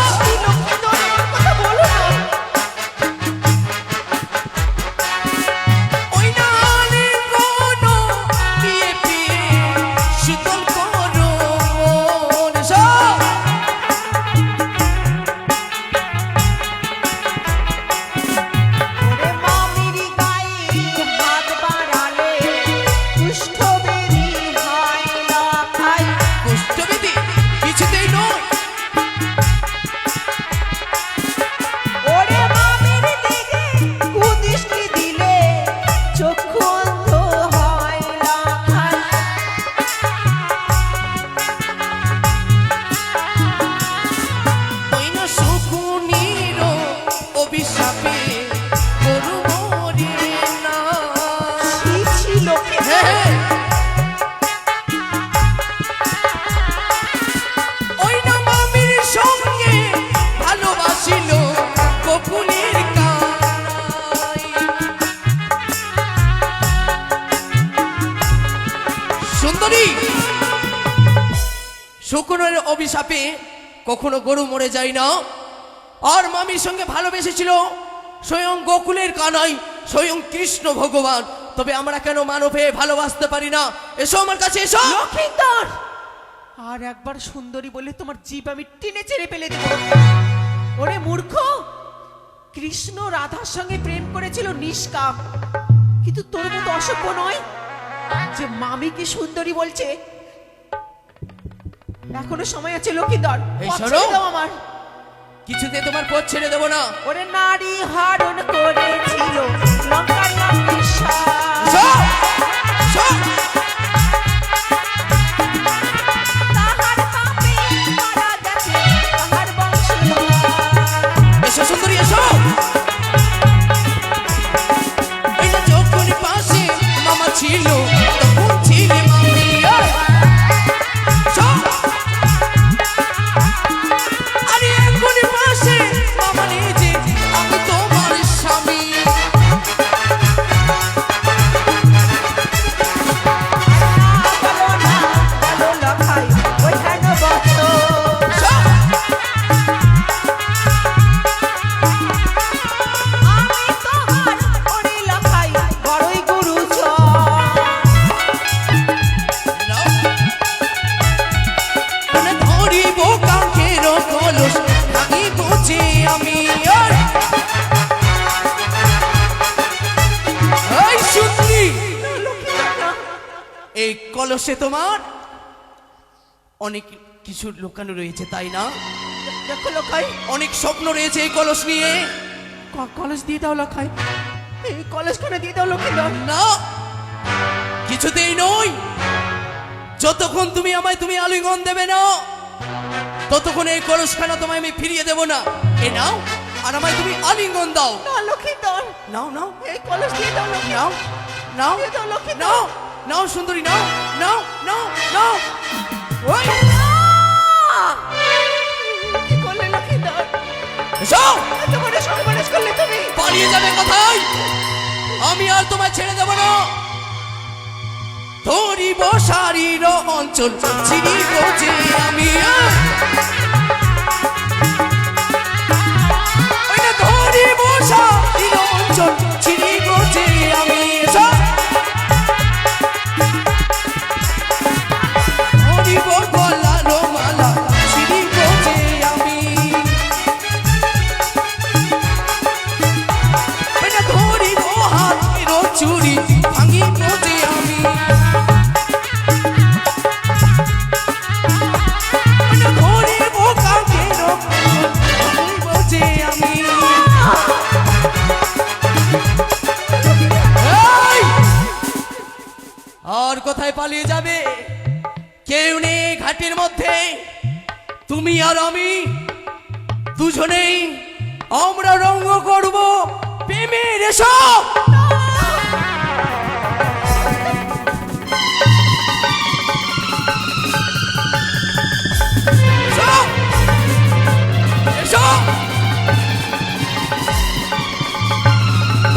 ওই না আলিঙ্গন দিয়ে পেয়ে শীতল করো মন। এসো ওরে মামির গায়ে হাত বাড়ালে কুষ্ঠ বেরি হয় না খাই। কুষ্ঠবেদী কিছুতেই নয়। ওরে মামির দিকে কুদৃষ্টি দিলে চক্ষু অন্ধ হয় না খাই। ওই না শকুনির অভিশাপে গরু মরে না। কি ছিল হ্যাঁ, ওই না মামির সঙ্গে ভালোবাসিল গোকুলের কানাই। সুন্দরী শকুনের অভিশাপে কখনো গরু মরে যায় না। আর মামির সঙ্গে ভালোবেসেছিল স্বয়ং গোকুলের কানাই, স্বয়ং কৃষ্ণ ভগবান। তবে আমরা কেন মানবে ভালোবাসতে পারি না? এসো আমার কাছে এসো। লক্ষিন্দর, আর একবার সুন্দরী বলে তোমার জীব আমি টেনে ছেড়ে ফেলে দেব। ওরে মূর্খ, কৃষ্ণ রাধার সঙ্গে প্রেম করেছিল নিষ্কাম, কিন্তু তোর মতো অসভ্য নয় যে মামিকে সুন্দরী বলছে। এখনো সময় আছে লক্ষিন্দর, এই পথ শোনো। ছেড়ে দাও আমার। কিছুতে তোমার পথ ছেড়ে দেবো না। ওরে নারী হরণ করেছিল লঙ্কার লঙ্কেশ্বর। এসো, এসো। তাহার পাপে মারা গেছে তাহার বংশধর। এসো সুন্দরী এসো। এই যে যখন পাশে মামা ছিল তখন ছিলে মামি। এসো। আরে এখন পাশে মামা নেই যে আমি তোমার স্বামী। বলো না, বলো লখাই, ওইখানে বসো। এসো। আমি তোমার ওরে লখাই, বড়ই গুরুজন। নাও। মনে ধরিব কাঙ্ক্ষের কলস ভাঙি বুঝে আমি। এই সুন্দরী, এই কলসে তোমার অনেক কিছু লুকানো রয়েছে, তাই না? দেখো লখাই, অনেক স্বপ্ন রয়েছে এই কলস নিয়ে। কলস দিয়ে দাও লখাই, এই কলস খানে দিয়ে দাও লক্ষিন্দর। না, কিছুতেই নয়। যতক্ষণ তুমি আমায় তুমি আলিঙ্গন দেবে না, ততক্ষণ এই কলসখানা তোমায় আমি ফিরিয়ে দেব না। এ নাও, আর আমায় তুমি আলিঙ্গন দাও। না লক্ষিন্দর, নাও নাও এই কলস দিয়ে দাও লক্ষিন্দর। নাও নাও দিয়ে দাও লক্ষিন্দর। নাও নাও সুন্দরী, নাও নাও নাও নাও। ওই কি করলে লক্ষিন্দর? এসো। এত বড় সর্বনাশ করলে তুমি। পালিয়ে যাবে কোথায়? আমি আর তোমায় ছেড়ে দেব না। ধরিব শারীর অঞ্চল চিরিব যে আমি। ওই না ধরিব শারীর অঞ্চল চুরি ভাঙি বোঝে আমি ধরিব কাকে ভাঙি বোঝে আমি এই! আর কোথায় পালিয়ে যাবে কেউ নেই ঘাটের মধ্যে তুমি আর আমি দুজনেই আমরা রঙ্গ করব প্রেমের এসো এসো! এসো!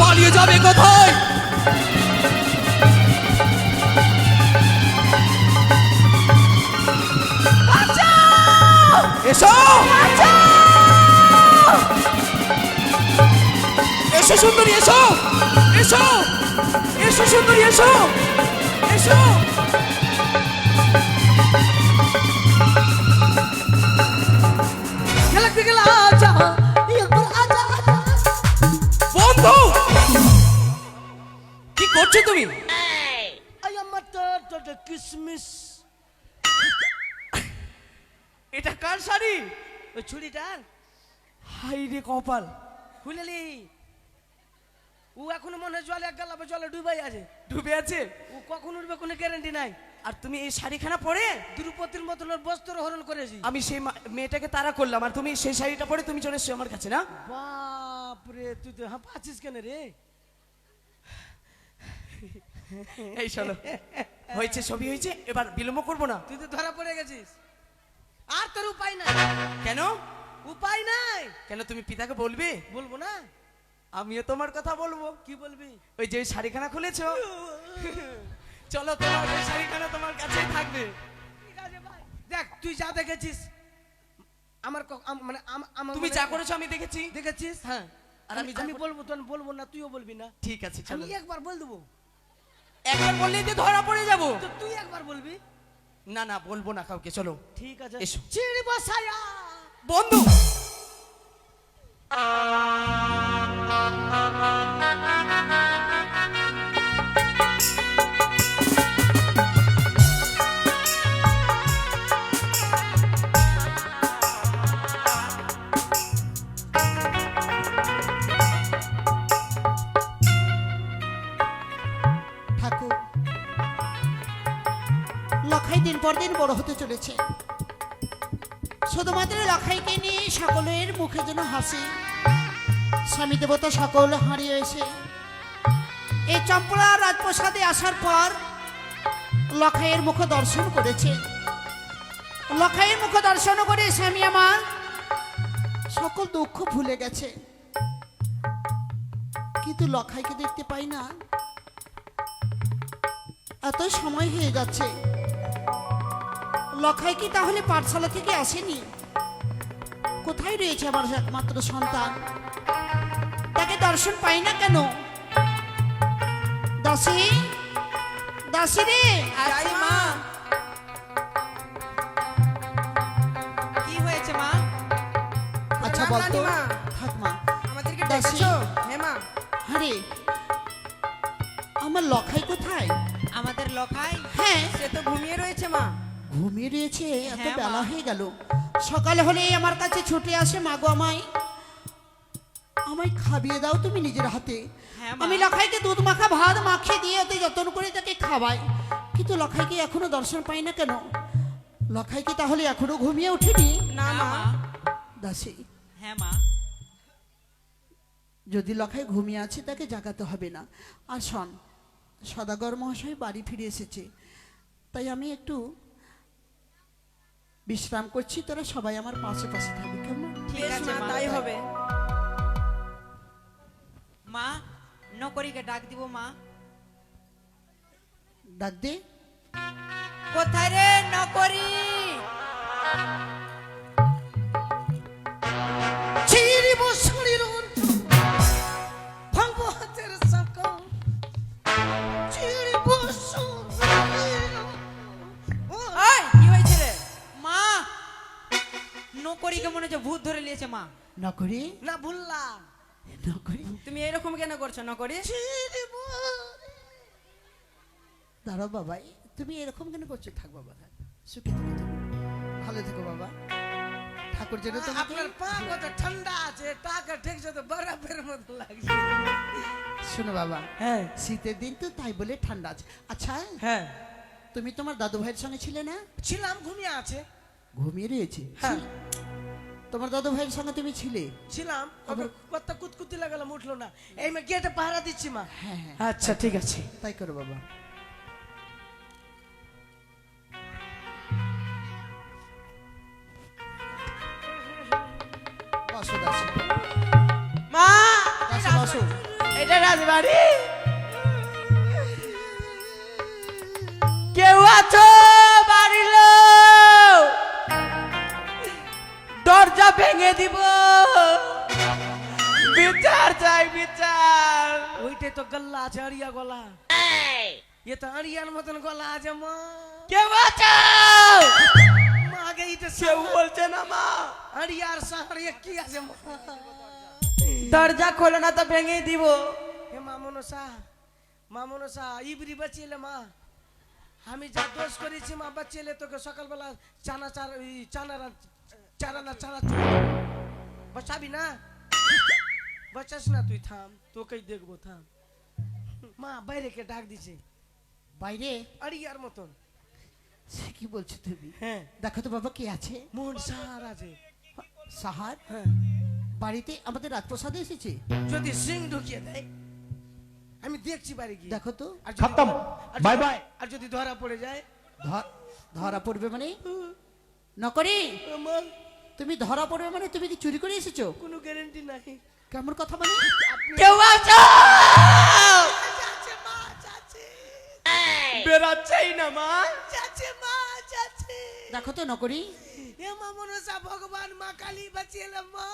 পালিয়ে যাবে কোথায় এসো এসো সুন্দরী এসো এসো এসো সুন্দরী এসো এসো গেলা গেলা আজা একবার আজা বন্ধু কি করছো তুমি আই আমার তো কিসমিস এটা কার শাড়ি ওই ছুরিটার হাই রে কপাল খুলেলি ও এখনো মনে হয় জলে এক গালাবে জলে ডুবাই আছে ডুবে আছে ও কখন উঠবে কোনো গ্যারান্টি নাই আর তুমি এই শাড়িখানা পরে দ্রুপতির মতন ওর বস্ত্র হরণ করেছি আমি সেই মেয়েটাকে তাড়া করলাম আর তুমি সেই শাড়িটা পরে তুমি চলে এসছো আমার কাছে না বাপরে তুই তো হ্যাঁ পাচ্ছিস কেন রে এই শোনো হয়েছে ছবি হয়েছে এবার বিলম্ব করবো না তুই তো ধরা পড়ে গেছিস আর তোর উপায় নাই কেন উপায় নাই কেন তুমি পিতাকে বলবে বলবো না আমিও তোমার কথা বলবো কি বলবি ওই যে ওই শাড়িখানা খুলেছো চলো তোমার ওই শাড়িখানা তোমার কাছেই থাকবে ঠিক আছে ভাই দেখ তুই যা দেখেছিস আমার মানে আমার তুমি যা করেছো আমি দেখেছি দেখেছিস হ্যাঁ আর আমি আমি বলবো তোর বলবো না তুইও বলবি না ঠিক আছে চলো আমি একবার বল দেবো একবার বললেই তো ধরা পড়ে যাব তো তুই একবার বলবি না না বলবো না কাউকে চলো ঠিক আছে এসো। চিড়ি বসায়া বন্ধু ঠাকুর লখাই দিন পর দিন বড় হতে চলেছে শুধুমাত্র লখাইকে নিয়ে সকলের মুখে যেন হাসি স্বামী দেবতা সকল হারিয়ে এসে এই চম্পলা রাজপ্রাসাদে আসার পর লখাইয়ের মুখ দর্শন করেছে লখাইয়ের মুখ দর্শন করে স্বামী আমার সকল দুঃখ ভুলে গেছে কিন্তু লখাইকে দেখতে পাই না এত সময় হয়ে যাচ্ছে লখাই কি তাহলে পাঠশালা থেকে আসেনি কোথায় রয়েছে আমার একমাত্র সন্তান তাকে দর্শন পাই না কেন দাসী দাসী রে যাই মা কি হয়েছে মা আচ্ছা রাম বলতো রানীমা। থাক মা আমাদেরকে দাসী। ডেকেছো হ্যাঁ মা আরে আমার লখাই কোথায় আমাদের লখাই হ্যাঁ সে তো ঘুমিয়ে রয়েছে মা ঘুমিয়ে রয়েছে এত হ্যাঁ, মা। বেলা হয়ে গেল সকালে হলে আমার কাছে ছুটে আসে মাগো আমায় আমায় খাবিয়ে দাও তুমি নিজের হাতে হ্যাঁ, মা। আমি লখাইকে দুধ মাখা ভাত মাখিয়ে দিয়ে ওতে যত্ন করে তাকে খাওয়াই কিন্তু লখাইকে এখনো দর্শন পাই না কেন লখাইকে তাহলে এখনো ঘুমিয়ে ওঠেনি না মা দাসী হ্যাঁ মা যদি লখাই ঘুমিয়ে আছে তাকে জাগাতে হবে না আর শোন সদাগর মহাশয় বাড়ি ফিরে এসেছে তাই আমি একটু বিশ্রাম করছি তোরা সবাই আমার পাশে পাশে থাকবে কেমন ঠিক আছে মা তাই হবে মা নকরিকে ডাক দিব মা ডাক দে কোথায় রে নকরি চিড়িব শরীর ভাঙবো হাতের চাকা চিড়িব শরীর এই কি হয়েছে রে মা নকরিকে মনে হচ্ছে ভূত ধরে নিয়েছে মা নকরি না ভুললাম নকরি তুমি এরকম কেন করছো নকরি চিড়িব দাঁড়াও বাবা, তুমি এরকম কেন করছো? থাক বাবা, থাক, সুখী থেকো তুমি। ভালো থেকো বাবা, ঠাকুর যেন তোমাকে। আপনার পা কত ঠান্ডা আছে, টাকা ঠেকছে তো বরফের মতো লাগছে। শোনো বাবা, হ্যাঁ শীতের দিন তো তাই বলে ঠান্ডা আছে। আচ্ছা, হ্যাঁ তুমি তোমার দাদু ভাইয়ের সঙ্গে ছিলে না? ছিলাম, ঘুমিয়ে আছে। ঘুমিয়ে রয়েছে? হ্যাঁ। তোমার দাদু ভাইয়ের সঙ্গে তুমি ছিলে? ছিলাম, আবার কত কুতকুতি লাগালাম, উঠলো না। এই মা গেটে পাহারা দিচ্ছি মা। হ্যাঁ হ্যাঁ, আচ্ছা ঠিক আছে। তাই করো বাবা। বসো দাসী, মা দাসী বসো। এটা রাজবাড়ি। কেউ আছো বাড়ির লোক? দরজা ভেঙে দিব, বিচার চাই বিচার। ওইটাই তো গল্লা আছে, আড়িয়া গলা। এ তো আড়িয়ার মতন গলা আছে মা। কেউ আছো? মা আগে এটা কেউ বলছে না মা। আড়িয়ার সাহারিয়া কি আছে মা? দরজা খোলো না তো ভেঙে দিব। হে মা মনসা, মা মনসা, ইবরি বাঁচিয়েলে মা। আমি যা দোষ করেছি মা, বাঁচিয়েলে তোকে সকালবেলা চানা বসাবি না? বসাস না তুই, থাম, তোকেই দেখবো, থাম। মা বাইরে কে ডাক দিছে, বাইরে? আড়িয়ার মতন। সে কি বলছো তুমি? হ্যাঁ, দেখো তো বাবা, কে আছে? মোহন সাহার আছে। সাহার হ্যাঁ, বাড়িতে আমাদের রাজপ্রসাদে এসেছে। যদি সিং ঢুকিয়ে দেয়, আমি দেখছি বাড়ি গিয়ে। দেখো তো। আর খতম, বাই বাই। আর যদি ধরা পড়ে যায়? ধরা পড়বে মানে? নকরি, মা, তুমি ধরা পড়বে মানে তুমি কি চুরি করে এসেছো? কোনো গ্যারান্টি নাই। কেমন কথা মানে? কেউ আছো? যাচ্ছে মা, যাচ্ছে। বেরাচ্ছেই না মা। যাচ্ছে মা, যাচ্ছে। দেখো তো নকরি। এ মা মনসা, ভগবান মা কালী বাঁচিয়েলাম মা।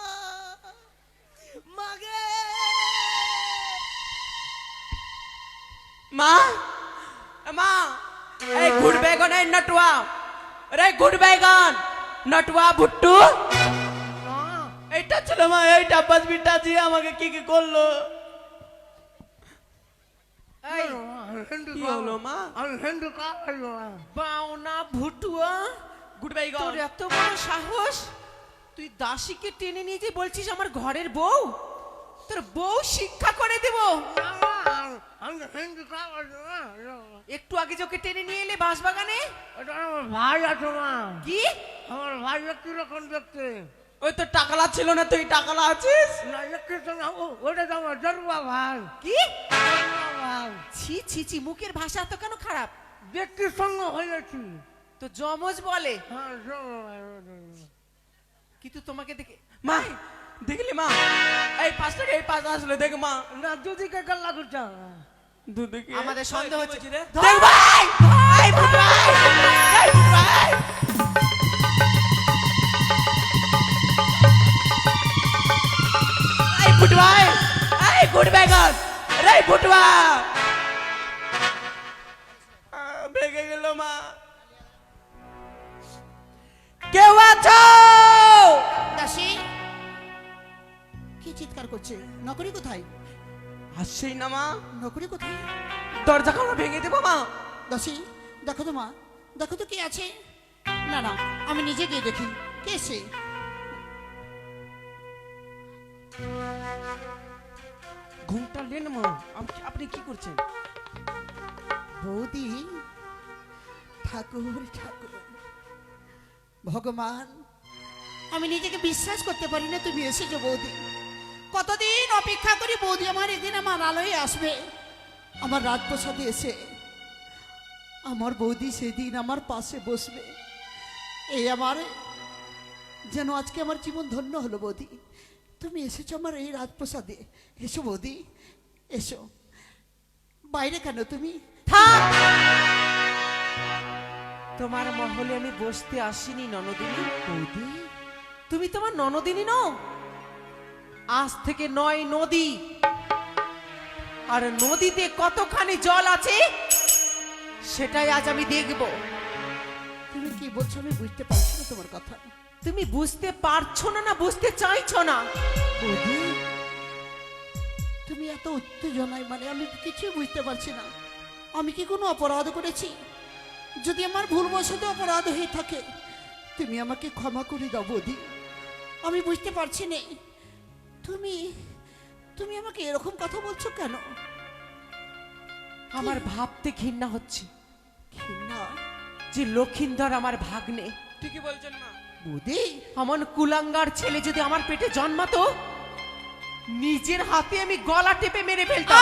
মাগে মা, মা, এই গুড বেগন, এই নটুয়া, রে গুড বেগন, নটুয়া ভুট্টু। এইটা ছিল মা, এইটা বাজবিটা দিয়ে আমাকে কি কি করলো। এই, কি হলো মা? বাউনা ভুটুয়া, গুড বেগন। তোর এত বড় সাহস! তুই দাসীকে টেনে নিয়ে যে বলছিস আমার ঘরের বউ? তোর বউ শিক্ষা করে দেব। একটু আগে যে ওকে টেনে নিয়ে এলে বাঁশবাগানে। ভাই আছে মা, কি? আমার ভাই কিরকম দেখতে? ওই তো টাকালা ছিল না, তুই টাকালা আছিস। না, একটু সঙ্গে ওটা তো আমার জরুয়া ভাই। কি? ভাই ছি ছি ছি, মুখের ভাষা তো কেন খারাপ? ব্যক্তির সঙ্গে হয়েছি। তো জমজ বলে, হ্যাঁ, কিন্তু তোমাকে দেখে মা দেখলি মা, এই পাঁচটা এই পাঁচ আসলে দেখ মা, না, দুদিকে গল্লা করছে। দুদিকে আমাদের সন্দেহ হচ্ছে। দেখ ভাই, এই ভুট ভাই, এই ভুট ভাই। এই ভুট ভাই, এই গুড বেগন, রে ভুটবা। ভেঙে গেল মা। কেউ আছো? দাসী কি চিৎকার করছে? নকরি কোথায়? আসছেই না মা। নকরি কোথায়? দরজা খানা ভেঙে দেবো মা। দাসী দেখো তো মা, দেখো তো কে আছে। না না, আমি নিজে গিয়ে দেখি কে সে। ঘুমটা নেন মা, আপনি কি করছেন? বৌদি, ঠাকুর ঠাকুর, ভগবান, আমি নিজেকে বিশ্বাস করতে পারি না তুমি এসেছো বৌদি। কতদিন অপেক্ষা করি বৌদি আমার এদিন আমার আলোয় আসবে, আমার রাজপ্রসাদে এসে আমার বৌদি সেদিন আমার পাশে বসবে। এই আমার যেন আজকে আমার জীবন ধন্য হলো বৌদি। তুমি এসেছো আমার এই রাজপ্রসাদে। এসো বৌদি, এসো। বাইরে কেন তুমি? থাক! তোমার মহলে আমি বসতে আসিনি ননদিনী। বৌদি, তুমি তোমার ননদিনী নও। আজ থেকে 9 নদী, আর নদীতে কতখানি জল আছে সেটাই আজ আমি দেখব। তুমি কি বলছো আমি বুঝতে পারছি না তোমার কথা। তুমি বুঝতে পারছো না, না বুঝতে চাইছো না? বৌদি, তুমি এত উত্তেজনায় মানে আমি কিছুই বুঝতে পারছি না। আমি কি কোনো অপরাধ করেছি? যদি আমার ভুলবশত অপরাধ হয়ে থাকে, তুমি আমাকে ক্ষমা করে দাও বৌদি। আমি বুঝতে পারছি না, তুমি তুমি আমাকে এরকম কথা বলছো কেন? আমার ভাবতে ঘৃণা হচ্ছে ঘৃণা? যে লক্ষিন্দর আমার ভাগ্নে, ঠিকই বলছেন মা। বৌদি, এমন কুলাঙ্গার ছেলে যদি আমার পেটে জন্মাতো, নিজের হাতে আমি গলা টেপে মেরে ফেলতাম।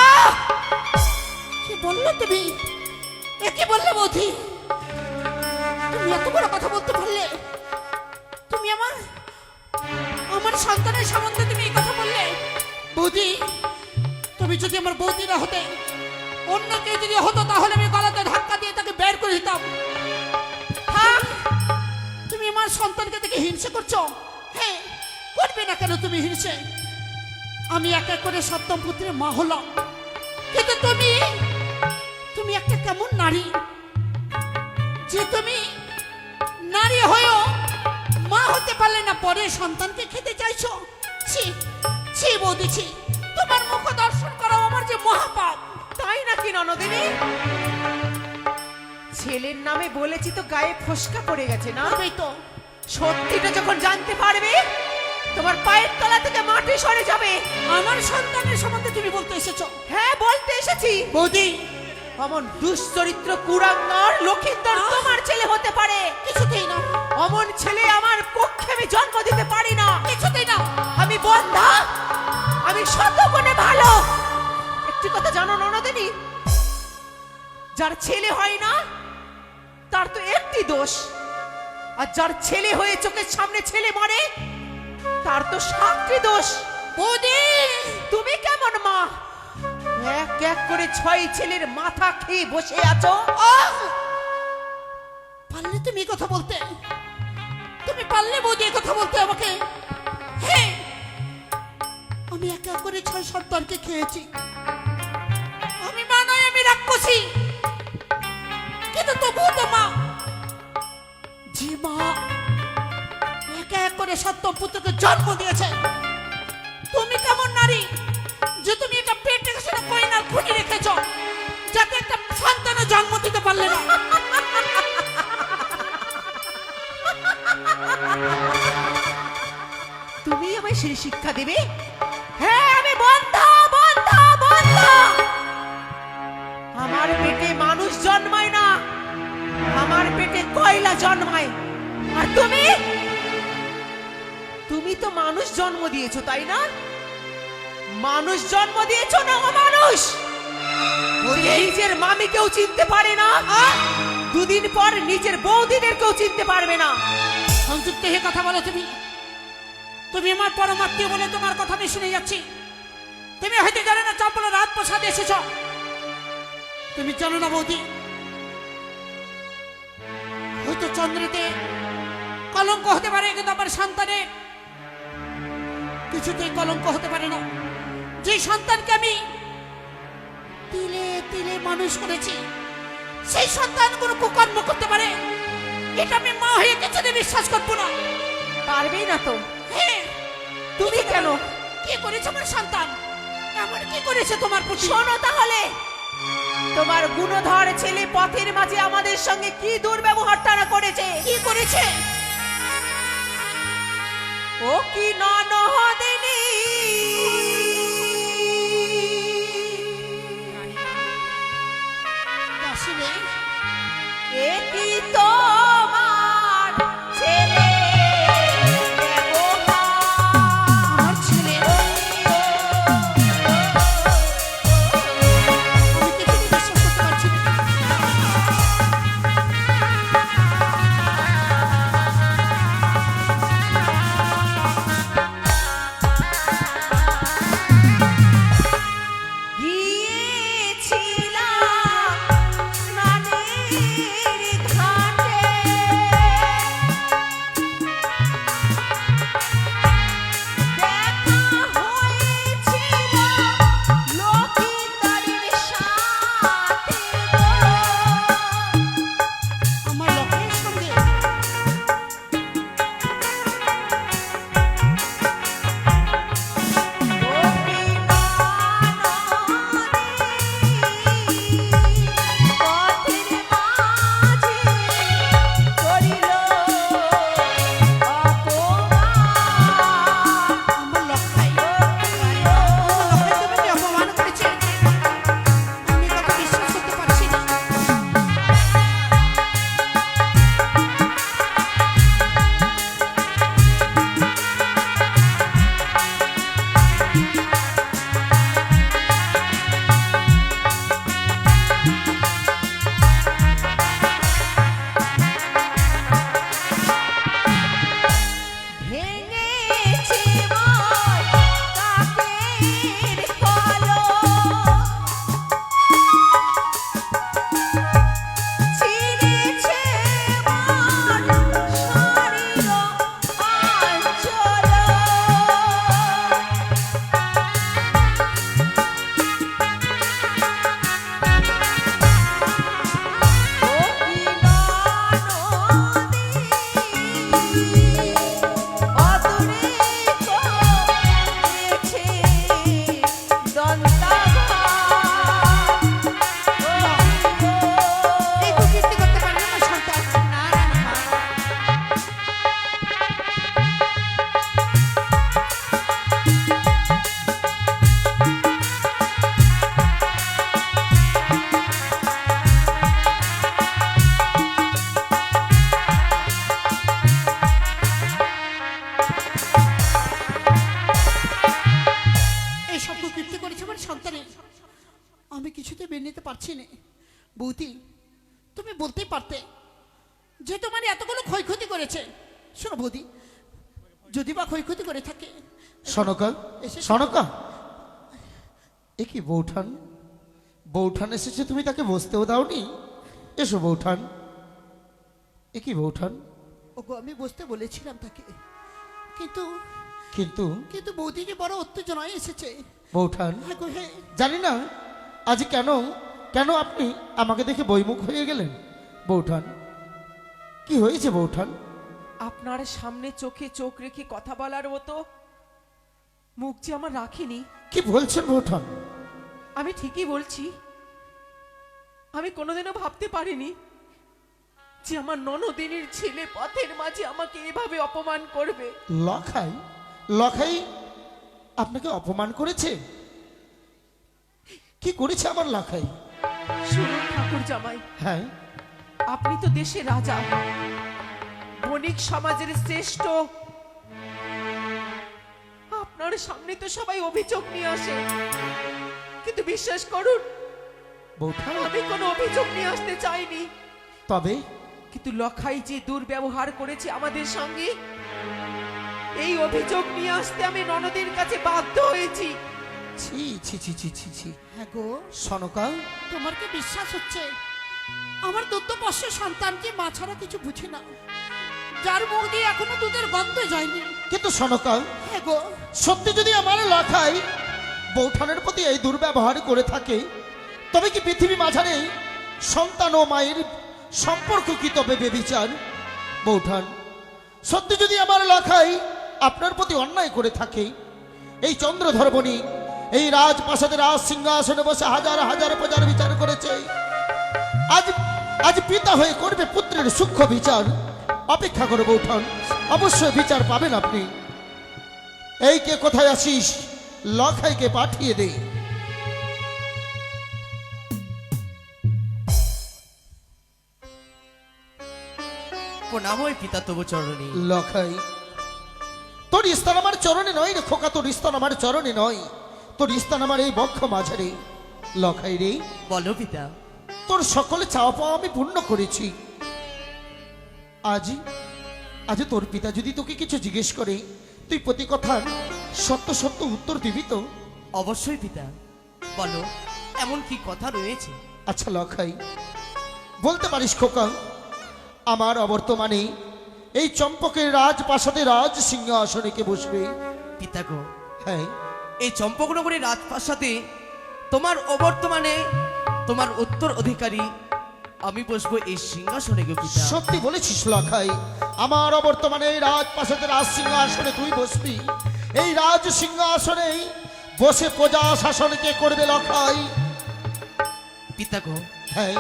কি বললে তুমি? এ কি বললে বৌদি? তুমি এত বড় কথা বলতে পারলে? তুমি আমার আমার সন্তানের সম্বন্ধে তুমি এই কথা বললে? বৌদি, তুমি যদি আমার বৌদি না হতে, অন্য কেউ যদি হতো, তাহলে আমি গলাতে ধাক্কা দিয়ে তাকে বের করে দিতাম। হ্যাঁ, তুমি আমার সন্তানকে দেখে হিংসে করছো? হ্যাঁ, করবে না কেন তুমি হিংসে? আমি এক এক করে সপ্তম পুত্রের মা হলাম, কিন্তু তুমি তুমি একটা কেমন নারী যে তুমি নারী হয়েও মা হতে পারলে না, পরে সন্তানকে খেতে চাইছো? ছি ছি বৌদি, ছি! তোমার মুখ দর্শন করা আমার যে মহাপাপ। তাই নাকি ননদিনী? ছেলের নামে বলেছি তো গায়ে ফসকা পড়ে গেছে না? তবেই তো। সত্যিটা যখন জানতে পারবে, তোমার পায়ের তলা থেকে মাটি সরে যাবে। আমার সন্তানের সম্বন্ধে তুমি বলতে এসেছো? হ্যাঁ, বলতে এসেছি। বৌদি, অমন দুশ্চরিত্র কুরাঙ্গার লক্ষিন্দর তোমার ছেলে হতে পারে? কিছুতেই না, অমন ছেলে আমার পক্ষে আমি জন্ম দিতে পারি না। কিছুতেই না। আমি বন্ধা, আমি শত গুণে ভালো। একটি কথা জানো ননদিনী, যার ছেলে হয় না তার তো একটি দোষ, আর যার ছেলে হয়ে চোখের সামনে ছেলে মরে তার তো 7টি দোষ। বৌদি, তুমি কেমন মা, এক এক করে 6 ছেলের মাথা খেয়ে বসে আছো? পারলে তুমি এই কথা বলতে? তুমি পারলে বৌদি এই কথা বলতে আমাকে? হ্যাঁ, আমি এক এক করে 6 সন্তানকে খেয়েছি। আমি মা নয়, আমি রাক্ষসী, কিন্তু তবুও তো মা। যে মা এক এক করে সপ্তম পুত্রকে জন্ম দিয়েছে, তুমি কেমন নারী যে তুমি একটা পেট রেখে সেটা কইনার খুঁটি রেখেছ, যাতে একটা সন্তানের জন্ম দিতে পারলে না? তুমি আমায় সেই শিক্ষা দেবে? হ্যাঁ, আমি বন্ধা বন্ধা বন্ধা। আমার পেটে মানুষ জন্মায় না, আমার পেটে কয়লা জন্মায়। আর তুমি তুমি তো মানুষ জন্ম দিয়েছো, তাই না? মানুষ জন্ম দিয়েছো না অমানুষ? নিজের মামিকেও চিনতে পারে না, দুদিন পর নিজের বৌদিদেরকেও চিনতে পারবে না। সংযুক্ত হয়ে কথা বলো তুমি। তুমি আমার পরমাত্মীয় বলে তোমার কথা আমি শুনে যাচ্ছি। তুমি হয়তো জানো না চম্পলা রাজপ্রাসাদে এসেছ। তুমি জানো না বৌদি, হয়তো চন্দ্রেতে কলঙ্ক হতে পারে, কিন্তু আমার সন্তানের কিছুতেই কলঙ্ক হতে পারে না। যে সন্তানকে আমি তিলে তিলে মানুষ করেছি, সেই সন্তান কোনো কুকর্ম করতে পারে, এটা আমি মা হয়ে কিছুতে বিশ্বাস করবো না। পারবেই না তো? হ্যাঁ, তুমি কেন? কি করেছে আমার সন্তান? এমন কি করেছে তোমার প্রতি? শোনো তাহলে, তোমার গুণধর ছেলে পথের মাঝে আমাদের সঙ্গে কি দুর্ব্যবহার তারা করেছে। কি করেছে? ও কি ননদিনী, দাসিনী, এ কি তোমার ছেলে আমার ছেলে? আমি কিছুতে বিশ্বাস করতে পারছি না। গিয়েছিলাম স্নানের ঘাটে, আমি কিছুতে মেনে নিতে পারছি না। বৌদি, তুমি বলতেই পারতে যে তোমার এতগুলো ক্ষয়ক্ষতি করেছে। শোনো বৌদি, যদি বা ক্ষয়ক্ষতি করে থাকে, সনকা, সনকা, এ কি বৌঠান? বৌঠান এসেছে, তুমি তাকে বসতেও দাওনি? এসো বৌঠান। এ কি বৌঠান? ওগো, আমি বসতে বলেছিলাম তাকে, কিন্তু কিন্তু কিন্তু বৌদি যে বড় উত্তেজনায় এসেছে। বৌঠান, হ্যাঁ গো, হ্যাঁ। জানি না আজ কেন কেন আপনি আমাকে দেখে বইমুখ হয়ে গেলেন। বৌঠান, কি হয়েছে বৌঠান? আপনার সামনে চোখে চোখ রেখে কথা বলার মতো মুখ যে আমার রাখিনি। কি বলছেন বৌঠান? আমি ঠিকই বলছি। আমি কোনোদিনও ভাবতে পারিনি যে আমার ননদিনীর ছেলে পথের মাঝে আমাকে এভাবে অপমান করবে। লখাই, লখাই আপনাকে অপমান করেছে? কি করেছে আমার লখাই? শুনুন ঠাকুর জামাই, হ্যাঁ, আপনি তো দেশের রাজা, বণিক সমাজের শ্রেষ্ঠ। আপনার সামনে তো সবাই অভিযোগ নিয়ে আসে, কিন্তু বিশ্বাস করুন বৌঠান, আমি কোনো অভিযোগ নিয়ে আসতে চাইনি। তবে কিন্তু লখাই যে দুর্ব্যবহার করেছে আমাদের সঙ্গে, এই অভিযোগ নিয়ে আসতে আমি ননদের কাছে বাধ্য হয়েছি। ছি ছি ছি ছি ছি ছি। হ্যাঁ গো, সনকা, তোমার কি বিশ্বাস হচ্ছে? আমার 12 বর্ষের সন্তানকে মা ছাড়া কিছু বুঝি না, যার মুখ দিয়ে এখনো দুধের গন্ধ যায়নি। কিন্তু সনকা, হ্যাঁ গো, সত্যি যদি আমার লখাই বৌঠানের প্রতি এই দুর্ব্যবহার করে থাকে, তবে কি পৃথিবী মাঝারে সন্তান ও মায়ের সম্পর্ক কি তবে বেবিচার? বৌঠান, সত্যি যদি আমার লখাই আপনার প্রতি অন্যায় করে থাকে, এই চন্দ্রধর্মণী এই রাজপ্রাসাদে রাজ সিংহাসনে বসে হাজার হাজার প্রজার বিচার করেছে, আজ আজ পিতা হয়ে করবে পুত্রের সূক্ষ্ম বিচার। অপেক্ষা করো বৌঠান, অবশ্যই বিচার পাবেন আপনি। এই কে কোথায় আসিস? লখাইকে পাঠিয়ে দে। প্রণাম হয় পিতা তবু চরণে। লখাই, তোর স্থান আমার চরণে নয় রে খোকা, তোর স্থান আমার চরণে নয়, তোর স্থান আমার এই বক্ষ মাঝারে। লখাই রে, বলো পিতা। তোর সকলে চাওয়া পাওয়া আমি পূর্ণ করেছি। আজ আজ তোর পিতা যদি তোকে কিছু জিজ্ঞেস করে, তুই প্রতি কথার সত্য সত্য উত্তর দিবি তো? অবশ্যই পিতা, বলো এমন কি কথা রয়েছে? আচ্ছা লখাই, বলতে পারিস খোকা, আমার অবর্তমানে এই চম্পকের রাজপ্রাসাদে রাজ সিংহাসনে কে বসবে? পিতা গো, হ্যাঁ, এই চম্পকনগরের রাজপ্রাসাদে তোমার অবর্তমানে তোমার উত্তর অধিকারী আমি বসবো এই সিংহাসনে গো পিতা। সত্যি বলেছিস লখাই, আমার অবর্তমানে এই রাজপ্রাসাদে রাজ সিংহাসনে তুই বসবি। এই রাজ সিংহাসনে বসে প্রজা শাসন কে করবে লখাই? পিতা গো, হ্যাঁ,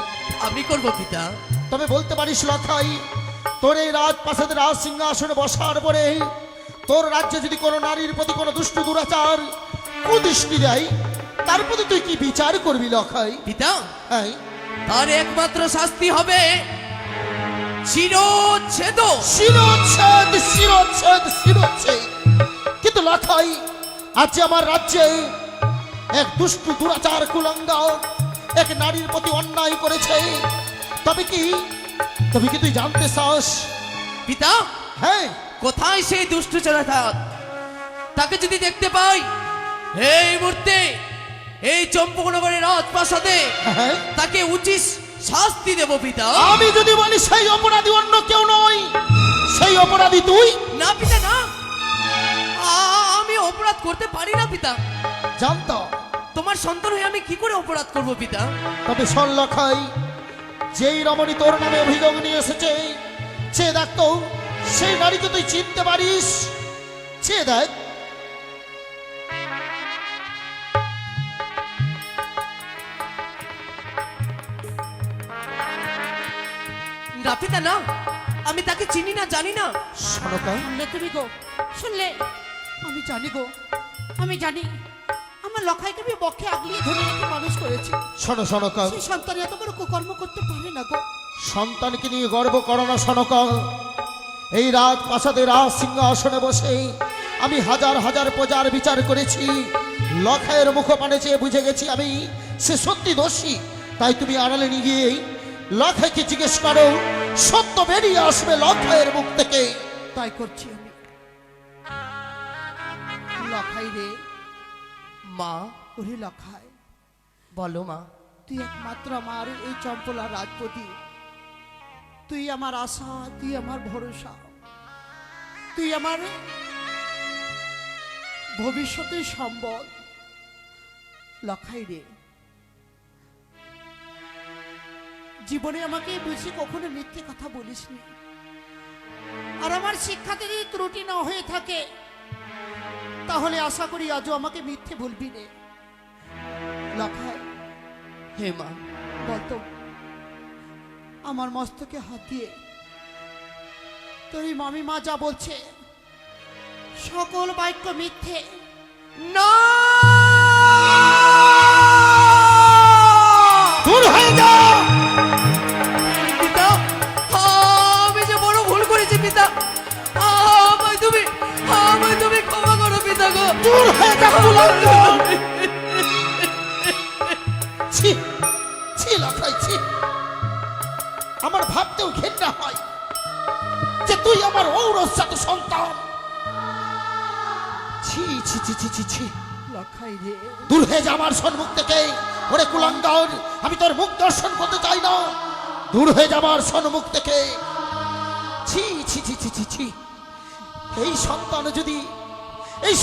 আমি করব পিতা। তবে বলতে পারিস লখাই, তোর এই রাজপ্রাসাদে রাজ সিংহাসনে বসার পরে তোর রাজ্যে যদি কোনো নারীর প্রতি কোনো দুষ্ট দুরাচার কুদৃষ্টি দেয়, তার প্রতি তুই কি বিচার করবি লখাই? পিতা, হ্যাঁ, তার একমাত্র শাস্তি হবে শিরোচ্ছেদ। শিরোচ্ছেদ, শিরোচ্ছেদ, শিরোচ্ছেদ। কিন্তু লখাই, আজ আমার রাজ্যে এক দুষ্ট দুরাচার কুলাঙ্গার এক নারীর প্রতি অন্যায় করেছে, তবে কি তুই জানতে চাস? পিতা, হ্যাঁ, কোথায় সেই দুষ্ট চোরাচার? তাকে যদি দেখতে পাই এই মুহূর্তে এই চম্পকনগরের রাজপ্রাসাদে, হ্যাঁ, তাকে উচিত শাস্তি দেব পিতা। আমি যদি বলি সেই অপরাধী অন্য কেউ নয়, সেই অপরাধী তুই। না পিতা না, আমি অপরাধ করতে পারি না পিতা। জানতো তোমার সন্তান হয়ে আমি কি করে অপরাধ করব পিতা? তবে শোন লখাই, যেই রমণী তোর নামে অভিযোগ নিয়ে এসেছে, সে দেখ তো সেই নারীকে তুই চিনতে পারিস? সে দেখ। না পিতা না, আমি তাকে চিনি না, জানি না। সনকা, শুনলে তুমি গো, শুনলে? আমি জানি গো, আমি জানি। আমার লখাইকে আমি বক্ষে আগলিয়ে ধরে রেখে মানুষ করেছি। শোনো সনকা, সেই সন্তান এত বড় কুকর্ম করতে পারে না গো। সন্তানকে নিয়ে গর্ব করো না সনকা। এই রাজপ্রাসাদে রাজ সিংহাসনে বসে আমি হাজার হাজার প্রজার বিচার করেছি। লখাইয়ের মুখপানে চেয়ে বুঝে গেছি আমি সে সত্যি দোষী। তাই তুমি আড়ালে নিয়ে গিয়েই লখাইকে জিজ্ঞেস করো, সত্য বেরিয়ে আসবে লখাইয়ের মুখ থেকে। তাই করছি আমি। লখাই রে, মা, ওরে লখাই, বলো মা। তুই একমাত্র আমার এই চম্পলা রাজপতি। তুই আমার আশা, তুই আমার ভরসা, তুই আমার ভবিষ্যতের সম্বল। লখাই রে, জীবনে আমাকে বুঝি কখনো মিথ্যে কথা বলিসনি। আর আমার শিক্ষাতে যদি ত্রুটি না হয়ে থাকে, তাহলে আশা করি আজও আমাকে মিথ্যে বলবি রে। লখাই, হে মা, বলতো আমার মস্তকে হাত দিয়ে তোর এই মামি মা যা বলছে সকল বাক্য মিথ্যে। না, দূর হয়ে যাও। পিতা, আমি যে বড় ভুল করেছি পিতা। আমায় তুমি ক্ষমা করো পিতা গো। দূর হয়ে যাও কুলাঙ্গার। ছি ছি লখাই, ছি। আমার ভাবতেও ঘেন্না হয় যে তুই আমার ঔরসজাত সন্তান। ছি ছি ছি ছি ছি ছি। লখাই রে, দূর হয়ে যা আমার সম্মুখ থেকে। ওরে কুলাঙ্গার, আমি তোর মুখ দর্শন করতে চাই না। দূর হয়ে যা আমার সম্মুখ থেকে। ছি ছি ছি ছি ছি ছি। এই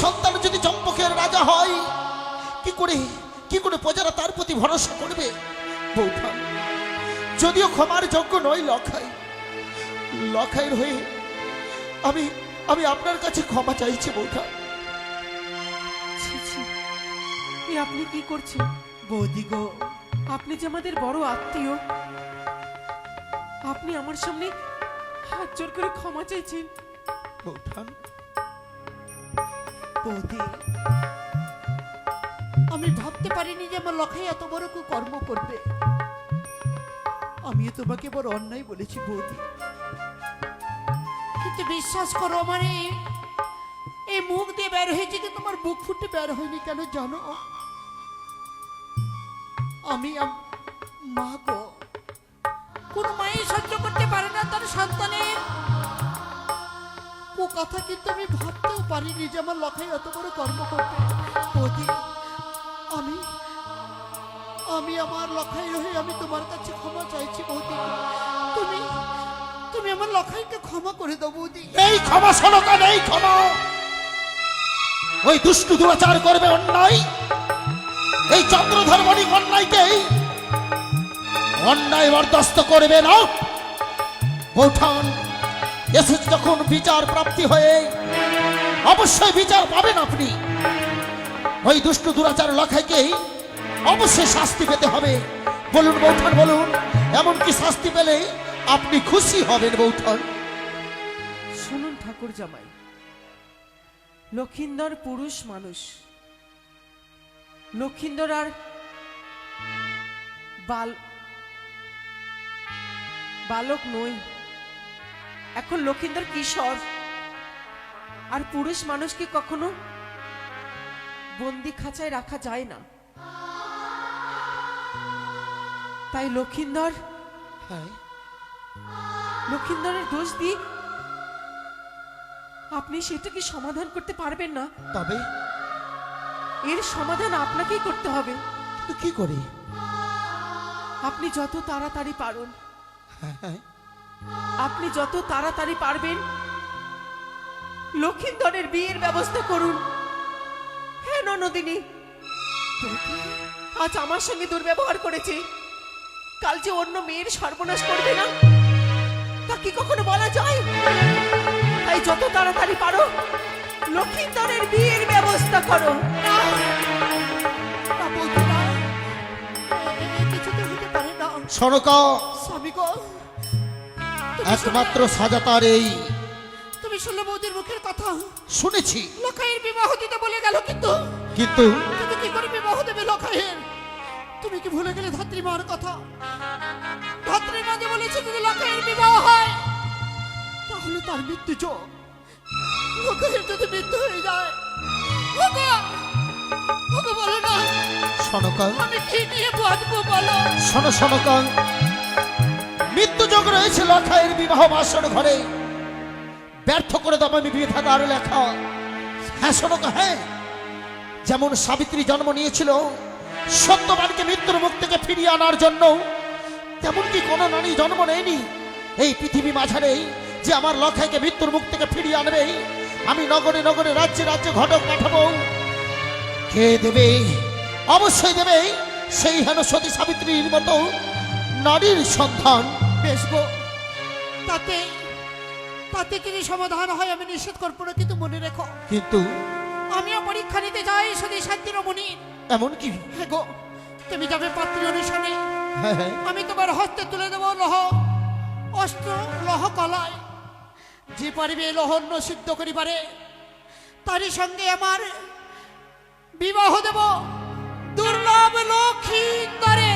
সন্তান যদি চম্পকের রাজা হয়, কি করে প্রজারা তার প্রতি ভরসা করবে? বৌঠান, যদিও ক্ষমার যোগ্য নয় লখাইয়ের হয়ে আমি আপনার কাছে ক্ষমা চাইছি বৌঠান। ছি ছি, এ আপনি কি করছেন? বৌদি গো, আপনি যে আমাদের বড় আত্মীয়, আপনি আমার সামনে হাত জোর করে ক্ষমা চাইছেন। বৌঠান, বৌদি, আমি ভাবতে পারিনি যে আমার লখাই এত বড় কর্ম করবে। আমিও তোমাকে বড় অন্যায় বলেছি বৌদি, কিন্তু বিশ্বাস করো আমার এই মুখ দিয়ে বের হয়েছে, কিন্তু তোমার বুক ফুটে বের হয়নি। কেন জানো? আমি মা গো, কোন মাই সহ্য করতে পারে না তার সন্তানের ও কথা, কিন্তু আমি ভাবতেও পারিনি যে আমার লখাই এত বড় কর্ম করবে। বৌদি, আমি আমার লখাই হয়ে আমি তোমার কাছে ক্ষমা চাইছি বৌদি। তুমি আমার লখাইকে ক্ষমা করে দাও বৌদি। এই ক্ষমা সনকান, এই ক্ষমা। ওই দুষ্টু দুরাচার করবে অন্যায়, এই চন্দ্রধর বণিক অন্যায় বরদাস্ত করবে না। বৌঠান, এসেছে যখন বিচার প্রাপ্তি হয়ে, অবশ্যই বিচার পাবেন আপনি। ওই দুষ্টু দুরাচার লখাইকেই অবশ্যই শাস্তি পেতে হবে। বলুন বৌঠান, বলুন, এমন কি শাস্তি পেলে আপনি খুশি হবেন বৌঠান? শুনুন ঠাকুর জামাই, লক্ষিন্দর পুরুষ মানুষ, লক্ষিন্দর আর বালক নই। এখন লক্ষিন্দর কিশোর, আর পুরুষ মানুষকে কখনো বন্দি খাঁচায় রাখা যায় না। তাই লক্ষিন্দরের দোষ দিয়ে আপনি সেটাকে সমাধান করতে পারবেন না। তবে এর সমাধান আপনাকেই করতে হবে। তো কি করি? আপনি যত তাড়াতাড়ি পারুন, হ্যাঁ, আপনি যত তাড়াতাড়ি পারবেন লক্ষিন্দরের বিয়ের ব্যবস্থা করুন। হ্যাঁ ননদিনী, আজ আমার সঙ্গে দুর্ব্যবহার করেছে, কাল যে অন্য মেয়ের সর্বনাশ করবে না তা কি কখনো বলা যায়? তাই যত তাড়াতাড়ি পারো লক্ষিন্দরের বিয়ের ব্যবস্থা করো। না বৌদি, না, কিছুতে হতে পারে না। সনকা, স্বামী গো, একমাত্র সাজা তার এই। তুমি শুনলে বৌদির মুখের কথা? শুনেছি, লখাইয়ের বিবাহ দিতে বলে গেল, কিন্তু কিন্তু কি করে বিবাহ দেবে লখাইয়ের? তুমি কি ভুলে গেলে ধাত্রী মার কথা? ধাত্রী মা যে বলেছে যদি লখাইয়ের বিবাহ হয় তাহলে তার মৃত্যু যোগ। লখাইয়ের যদি মৃত্যু হয়ে যায়, ওকে বলো না, সনকা আমি কি নিয়ে বাঁচবো বলো। শোনো সনকা, মৃত্যু যোগ রয়েছে লখাইয়ের বিবাহ বাসর ঘরে, ব্যর্থ করে দাও আমি বিধাতার লেখা। হ্যাঁ সনকা, হ্যাঁ, যেমন সাবিত্রী জন্ম নিয়েছিল সত্যবানকে মৃত্যুর মুখ থেকে ফিরিয়ে আনার জন্য, তেমন কি কোনো নারী জন্ম নেয়নি এই পৃথিবী মাঝারে যে আমার লখাইকে মৃত্যুর মুখ থেকে ফিরিয়ে আনবে। আমি নগরে নগরে রাজ্যে রাজ্যে ঘটক পাঠাবো, কে দেবে? অবশ্যই দেবে সেই হেন সতী সাবিত্রীর মতো নারীর সন্ধান। বেশ গো, তাতে তাতে কি সমাধান হয় আমি নিষেধ করবো না, কিন্তু মনে রেখো কিন্তু আমিও পরীক্ষা নিতে যাই সতী সাবিত্রী রমণী। এমন কি? হ্যাঁ গো, তুমি যাবে পাত্রী অনুসরণে, হ্যাঁ হ্যাঁ, আমি তোমার হস্তে তুলে দেবো লহ অস্ত্র, লহ কলায়। যে পারিবে লহন্য সিদ্ধ করিবারে তারই সঙ্গে আমার বিবাহ দেব দুর্লভ লক্ষ্মীন্দরে।